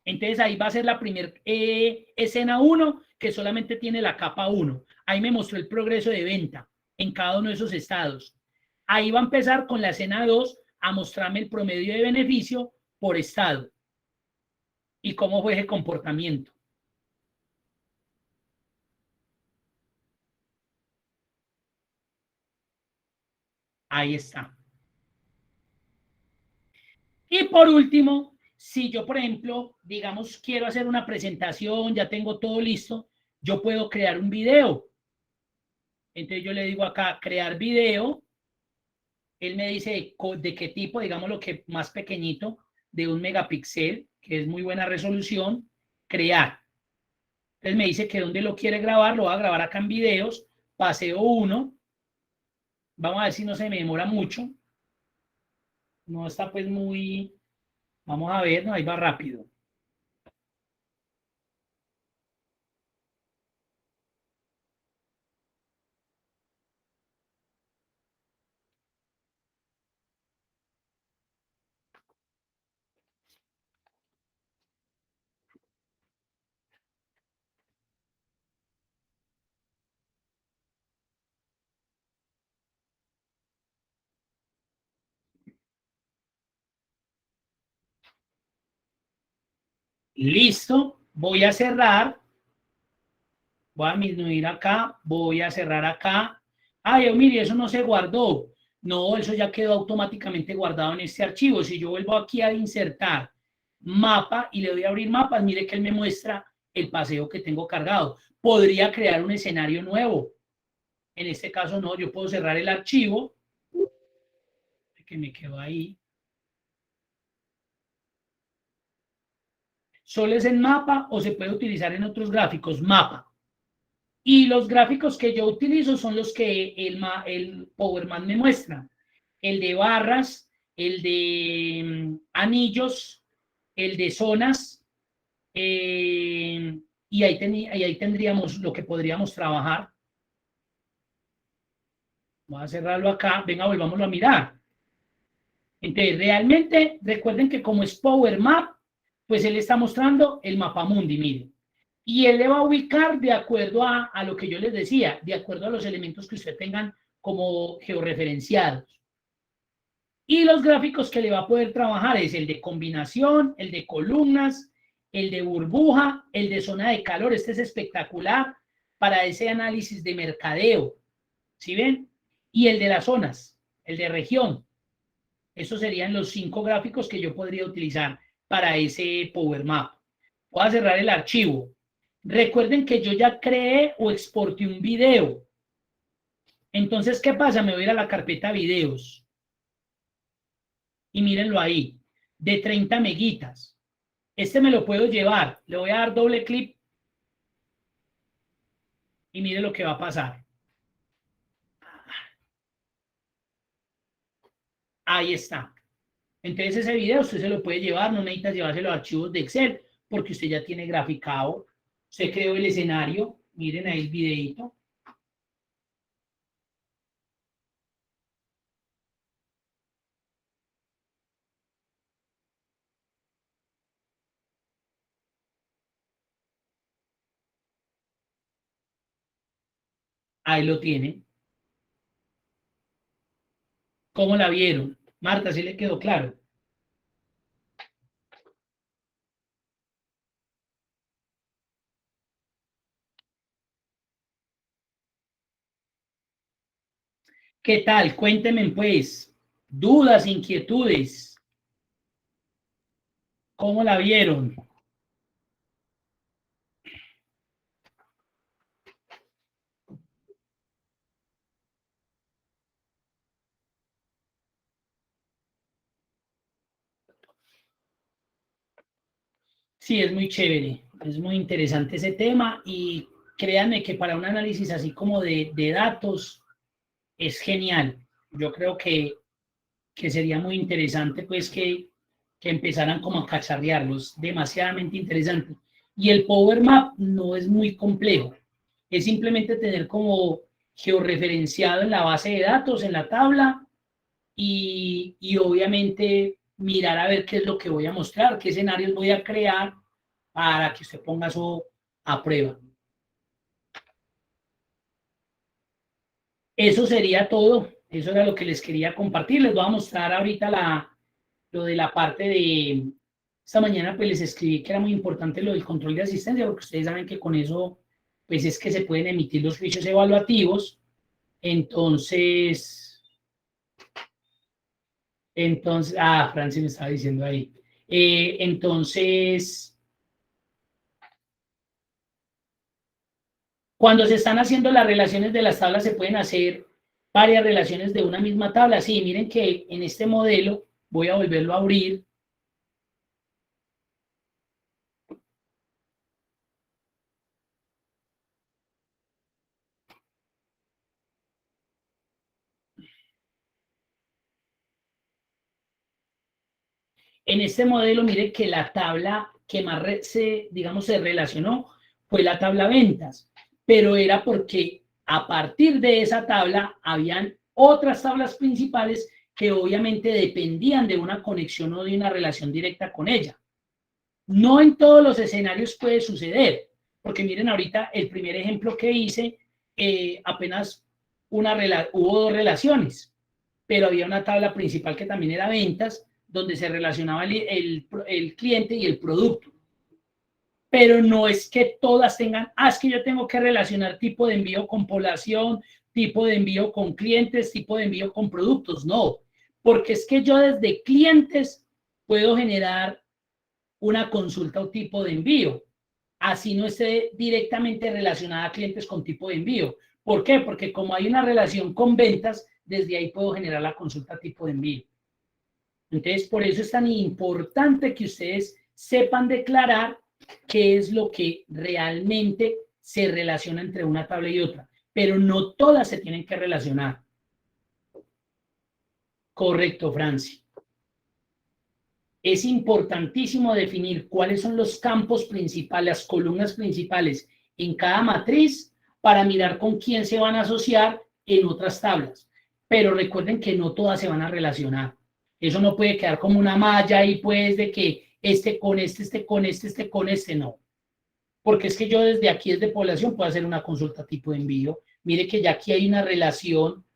Entonces ahí va a ser la primera escena 1 que solamente tiene la capa 1. Ahí me mostró el progreso de venta en cada uno de esos estados. Ahí va a empezar con la escena 2 a mostrarme el promedio de beneficio por estado y cómo fue ese comportamiento. Ahí está. Y por último, si yo, por ejemplo, digamos, quiero hacer una presentación, ya tengo todo listo, yo puedo crear un video. Entonces yo le digo acá, crear video. Él me dice de qué tipo, digamos lo que más pequeñito, de 1 megapíxel, que es muy buena resolución, crear. Entonces me dice que dónde lo quiere grabar, lo va a grabar acá en videos, paseo 1. Vamos a ver si no se me demora mucho. No está pues muy, vamos a ver, no, ahí va rápido. Listo, voy a cerrar. Voy a disminuir acá, voy a cerrar acá. Ay, mire, eso no se guardó. No, eso ya quedó automáticamente guardado en este archivo. Si yo vuelvo aquí a insertar mapa y le doy a abrir mapas, mire que él me muestra el paseo que tengo cargado. Podría crear un escenario nuevo. En este caso no, yo puedo cerrar el archivo que me quedó ahí. Solo es en mapa o se puede utilizar en otros gráficos, mapa. Y los gráficos que yo utilizo son los que el PowerMan me muestra. El de barras, el de anillos, el de zonas, y ahí tendríamos lo que podríamos trabajar. Voy a cerrarlo acá. Venga, volvámoslo a mirar. Entonces, realmente, recuerden que como es Power Map, pues él está mostrando el mapa mundi, miren. Y él le va a ubicar de acuerdo a lo que yo les decía, de acuerdo a los elementos que usted tengan como georreferenciados. Y los gráficos que le va a poder trabajar es el de combinación, el de columnas, el de burbuja, el de zona de calor. Este es espectacular para ese análisis de mercadeo. ¿Sí ven? Y el de las zonas, el de región. Esos serían los 5 gráficos que yo podría utilizar para ese Power Map. Voy a cerrar el archivo. Recuerden que yo ya creé o exporté un video. Entonces, ¿qué pasa? Me voy a ir a la carpeta videos. Y mírenlo ahí, de 30 meguitas. Este me lo puedo llevar. Le voy a dar doble clic y mire lo que va a pasar. Ahí está. Entonces ese video usted se lo puede llevar, no necesita llevarse los archivos de Excel, porque usted ya tiene graficado. Usted creó el escenario. Miren ahí el videito. Ahí lo tienen. ¿Cómo la vieron? Marta, ¿sí le quedó claro? ¿Qué tal? Cuéntenme pues. Dudas, inquietudes. ¿Cómo la vieron? Sí, es muy chévere, es muy interesante ese tema y créanme que para un análisis así como de datos es genial. Yo creo que sería muy interesante pues que empezaran como a cacharrearlos, demasiadamente interesante. Y el Power Map no es muy complejo, es simplemente tener como georreferenciado en la base de datos, en la tabla, y obviamente mirar a ver qué es lo que voy a mostrar, qué escenarios voy a crear para que usted ponga eso a prueba. Eso sería todo, eso era lo que les quería compartir. Les voy a mostrar ahorita lo de la parte de esta mañana, pues les escribí que era muy importante lo del control de asistencia, porque ustedes saben que con eso, pues es que se pueden emitir los juicios evaluativos. Entonces, Francis me estaba diciendo ahí. Entonces, cuando se están haciendo las relaciones de las tablas, se pueden hacer varias relaciones de una misma tabla. Sí, miren que en este modelo, voy a volverlo a abrir. En este modelo, miren que la tabla que más digamos, se relacionó fue la tabla ventas, pero era porque a partir de esa tabla habían otras tablas principales que obviamente dependían de una conexión o de una relación directa con ella. No en todos los escenarios puede suceder, porque miren ahorita el primer ejemplo que hice, apenas hubo 2 relaciones, pero había una tabla principal que también era ventas, donde se relacionaba el cliente y el producto. pero no es que todas tengan, es que yo tengo que relacionar tipo de envío con población, tipo de envío con clientes, tipo de envío con productos, no, porque es que yo desde clientes puedo generar una consulta o tipo de envío, así no esté directamente relacionada a clientes con tipo de envío. ¿Por qué? Porque como hay una relación con ventas, desde ahí puedo generar la consulta tipo de envío. Entonces, por eso es tan importante que ustedes sepan declarar qué es lo que realmente se relaciona entre una tabla y otra, pero no todas se tienen que relacionar. Correcto, Franci. Es importantísimo definir cuáles son los campos principales, las columnas principales en cada matriz para mirar con quién se van a asociar en otras tablas. Pero recuerden que no todas se van a relacionar. Eso no puede quedar como una malla ahí, pues, de que este con este, este con este, este con este, no. Porque es que yo desde aquí, desde población, puedo hacer una consulta tipo de envío. Mire que ya aquí hay una relación.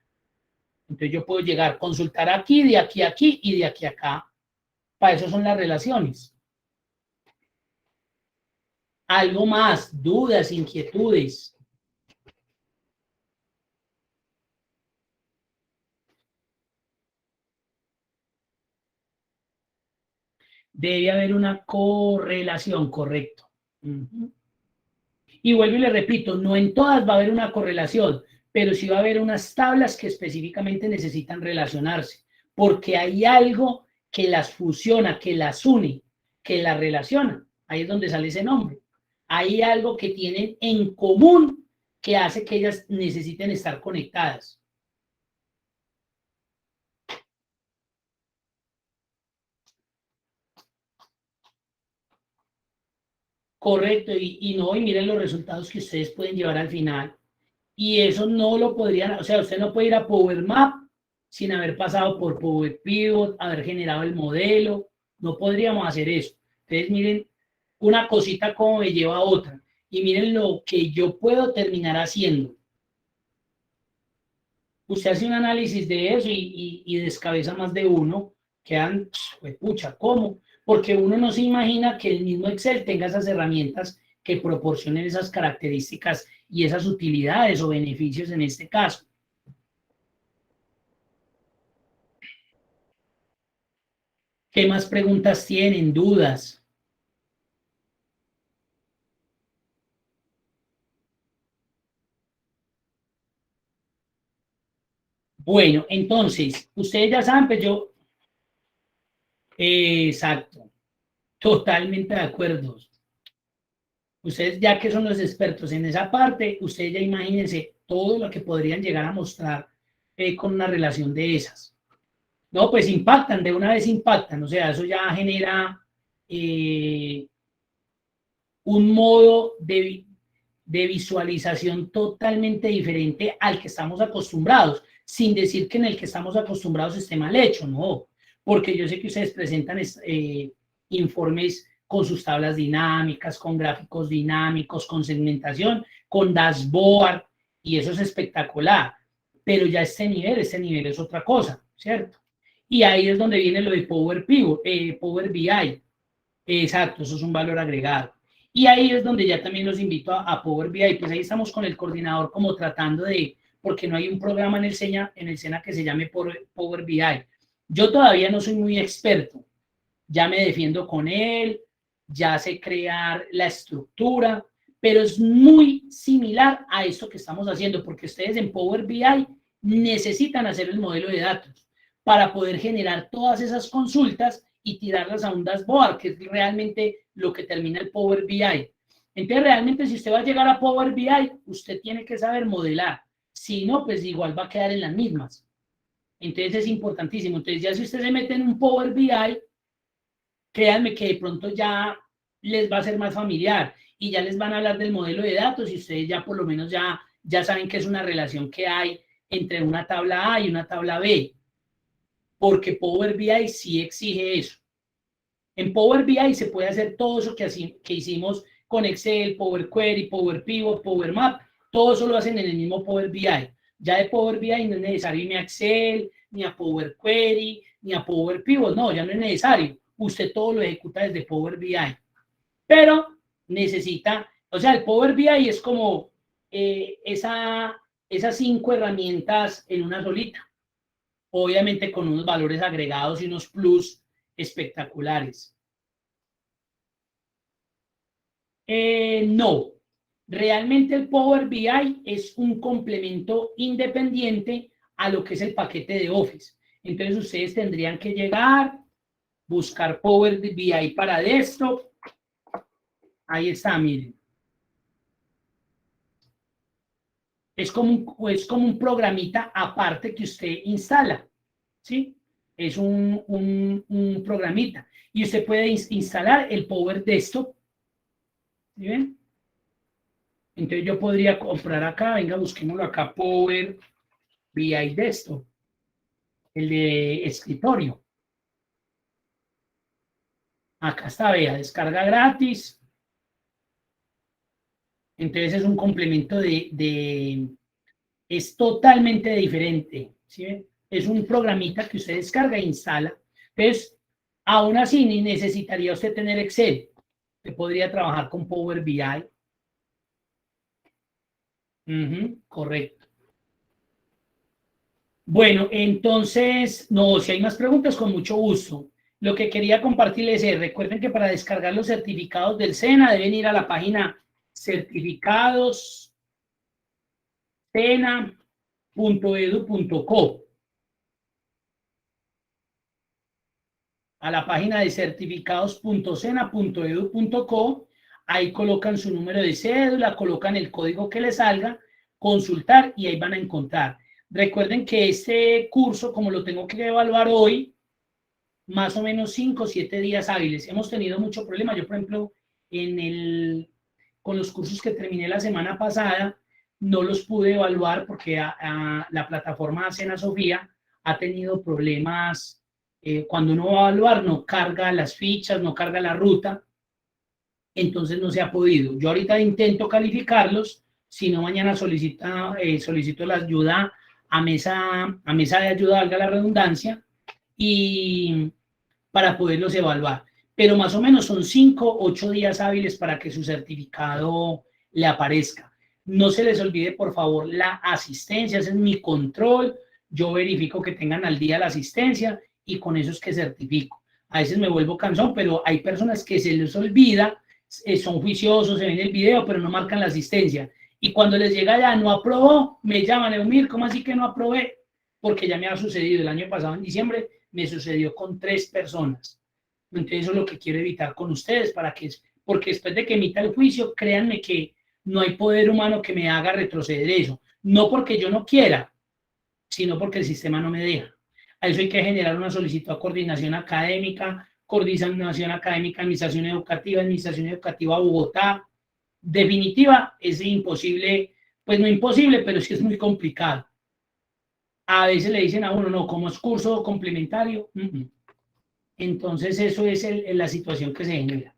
Entonces yo puedo llegar, consultar aquí, de aquí a aquí y de aquí a acá. Para eso son las relaciones. Algo más, dudas, inquietudes. Debe haber una correlación, correcto. Y vuelvo y le repito, no en todas va a haber una correlación, pero sí va a haber unas tablas que específicamente necesitan relacionarse, porque hay algo que las fusiona, que las une, que las relaciona. Ahí es donde sale ese nombre. Hay algo que tienen en común que hace que ellas necesiten estar conectadas. Correcto, y no, y miren los resultados que ustedes pueden llevar al final. Y eso no lo podrían, o sea, usted no puede ir a Power Map sin haber pasado por Power Pivot, haber generado el modelo, no podríamos hacer eso. Entonces, miren, una cosita como me lleva a otra, y miren lo que yo puedo terminar haciendo. Usted hace un análisis de eso y descabeza más de uno, quedan, pues, pucha, ¿cómo? Porque uno no se imagina que el mismo Excel tenga esas herramientas que proporcionen esas características y esas utilidades o beneficios en este caso. ¿Qué más preguntas tienen? ¿Dudas? Bueno, entonces, ustedes ya saben, pues yo, exacto, totalmente de acuerdo. Ustedes ya que son los expertos en esa parte, ustedes ya imagínense todo lo que podrían llegar a mostrar con una relación de esas. No, pues impactan, de una vez impactan, o sea, eso ya genera un modo de visualización totalmente diferente al que estamos acostumbrados, sin decir que en el que estamos acostumbrados esté mal hecho, no, porque yo sé que ustedes presentan informes con sus tablas dinámicas, con gráficos dinámicos, con segmentación, con dashboard, y eso es espectacular, pero ya este nivel es otra cosa, ¿cierto? Y ahí es donde viene lo de Power Pivot, Power BI. Exacto, eso es un valor agregado. Y ahí es donde ya también los invito a Power BI, pues ahí estamos con el coordinador como tratando de, porque no hay un programa en el SENA que se llame Power BI. Yo todavía no soy muy experto, ya me defiendo con él, ya sé crear la estructura, pero es muy similar a esto que estamos haciendo, porque ustedes en Power BI necesitan hacer el modelo de datos para poder generar todas esas consultas y tirarlas a un dashboard, que es realmente lo que termina el Power BI. Entonces, realmente, si usted va a llegar a Power BI, usted tiene que saber modelar. Si no, pues igual va a quedar en las mismas. Entonces, es importantísimo. Entonces, ya si usted se mete en un Power BI, créanme que de pronto ya les va a ser más familiar y ya les van a hablar del modelo de datos y ustedes ya por lo menos ya saben que es una relación que hay entre una tabla A y una tabla B, porque Power BI sí exige eso. En Power BI se puede hacer todo eso que hicimos con Excel, Power Query, Power Pivot, Power Map, todo eso lo hacen en el mismo Power BI. Ya de Power BI no es necesario irme a Excel, ni a Power Query, ni a Power Pivot, no, ya no es necesario. Usted todo lo ejecuta desde Power BI. Pero necesita, o sea, el Power BI es como esas 5 herramientas en una solita, obviamente con unos valores agregados y unos plus espectaculares. No, realmente el Power BI es un complemento independiente a lo que es el paquete de Office. Entonces ustedes tendrían que llegar, buscar Power BI para desktop. Ahí está, miren. Es como un programita aparte que usted instala, ¿sí? Es un programita. Y usted puede instalar el Power Desktop. ¿Sí ven? Entonces yo podría comprar acá, venga, busquémoslo acá, Power BI Desktop, el de escritorio. Acá está, vea, descarga gratis. Entonces es un complemento es totalmente diferente, ¿sí ven? Es un programita que usted descarga e instala. Entonces, aún así, ni necesitaría usted tener Excel. Usted podría trabajar con Power BI. Correcto. Bueno, entonces, no, si hay más preguntas, con mucho gusto. Lo que quería compartirles es, recuerden que para descargar los certificados del SENA deben ir a la página certificadossena.edu.co, a la página de certificados.sena.edu.co, ahí colocan su número de cédula, colocan el código que les salga, consultar y ahí van a encontrar. Recuerden que este curso, como lo tengo que evaluar hoy, más o menos 5 o 7 días hábiles. Hemos tenido mucho problema. Yo, por ejemplo, con los cursos que terminé la semana pasada, no los pude evaluar porque la plataforma Sena Sofía ha tenido problemas. Cuando uno va a evaluar, no carga las fichas, no carga la ruta, entonces no se ha podido. Yo ahorita intento calificarlos, si no mañana solicito la ayuda a mesa de ayuda, valga la redundancia, y para poderlos evaluar. Pero más o menos son 5 o 8 días hábiles para que su certificado le aparezca. No se les olvide, por favor, la asistencia, ese es mi control. Yo verifico que tengan al día la asistencia y con eso es que certifico. A veces me vuelvo cansón, pero hay personas que se les olvida, son juiciosos, se ven el video, pero no marcan la asistencia. Y cuando les llega ya, no aprobó, me llaman, Eumir, ¿cómo así que no aprobé? Porque ya me ha sucedido el año pasado, en diciembre, me sucedió con 3 personas. Entonces eso es lo que quiero evitar con ustedes, porque después de que emita el juicio, créanme que no hay poder humano que me haga retroceder eso. No porque yo no quiera, sino porque el sistema no me deja. A eso hay que generar una solicitud a coordinación académica, administración educativa Bogotá. Definitiva, es imposible, pues no imposible, pero sí es muy complicado. A veces le dicen a uno, no, como es curso complementario. Entonces eso es la situación que se genera.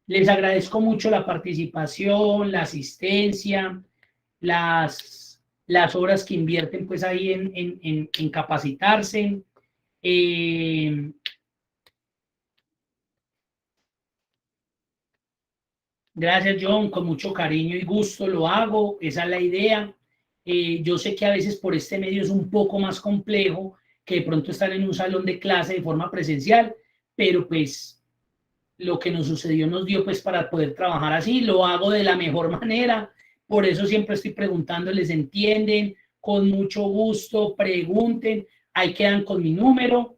Les agradezco mucho la participación, la asistencia, las horas que invierten pues ahí en capacitarse. Gracias, John, con mucho cariño y gusto lo hago, esa es la idea. Yo sé que a veces por este medio es un poco más complejo que de pronto estar en un salón de clase de forma presencial, pero pues lo que nos sucedió nos dio pues para poder trabajar así, lo hago de la mejor manera, por eso siempre estoy preguntando, ¿les entienden? Con mucho gusto, pregunten, ahí quedan con mi número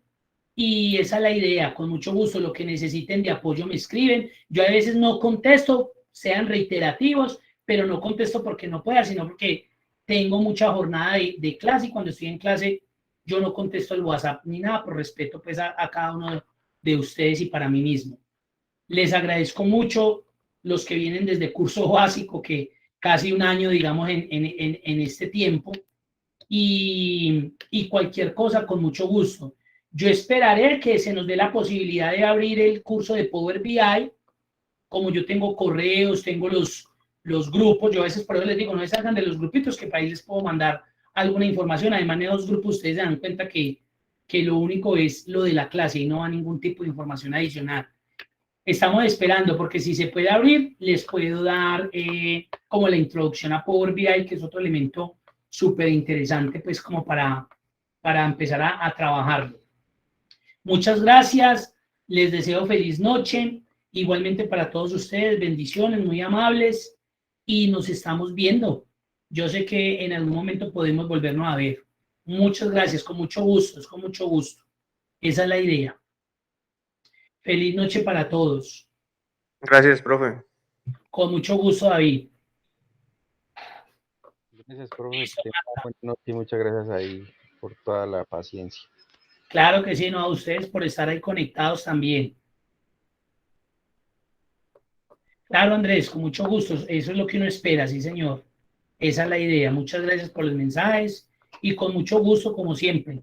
y esa es la idea, con mucho gusto, lo que necesiten de apoyo me escriben, yo a veces no contesto, sean reiterativos, pero no contesto porque no pueda, sino porque tengo mucha jornada de clase y cuando estoy en clase yo no contesto el WhatsApp ni nada por respeto pues a cada uno de ustedes y para mí mismo. Les agradezco mucho los que vienen desde curso básico, que casi un año, digamos, en este tiempo, y cualquier cosa con mucho gusto. Yo esperaré que se nos dé la posibilidad de abrir el curso de Power BI, como yo tengo correos, tengo los grupos, yo a veces por eso les digo, no se salgan de los grupitos, que para ahí les puedo mandar alguna información. Además de los grupos, ustedes se dan cuenta que lo único es lo de la clase y no va ningún tipo de información adicional. Estamos esperando, porque si se puede abrir, les puedo dar como la introducción a Power BI, que es otro elemento súper interesante, pues como para empezar a trabajarlo. Muchas gracias, les deseo feliz noche, igualmente para todos ustedes, bendiciones, muy amables, y nos estamos viendo. Yo sé que en algún momento podemos volvernos a ver. Muchas gracias, con mucho gusto, es con mucho gusto. Esa es la idea. Feliz noche para todos. Gracias, profe. Con mucho gusto, David. Gracias, profe. Listo. Y muchas gracias ahí por toda la paciencia. Claro que sí, no, a ustedes por estar ahí conectados también. Claro, Andrés, con mucho gusto. Eso es lo que uno espera, sí, señor. Esa es la idea. Muchas gracias por los mensajes y con mucho gusto, como siempre.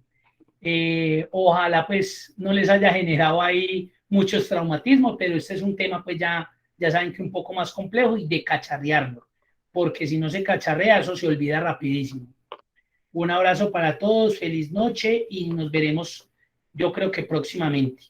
Ojalá pues no les haya generado ahí muchos traumatismos, pero este es un tema pues ya saben que un poco más complejo y de cacharrearlo, porque si no se cacharrea eso se olvida rapidísimo. Un abrazo para todos, feliz noche y nos veremos yo creo que próximamente.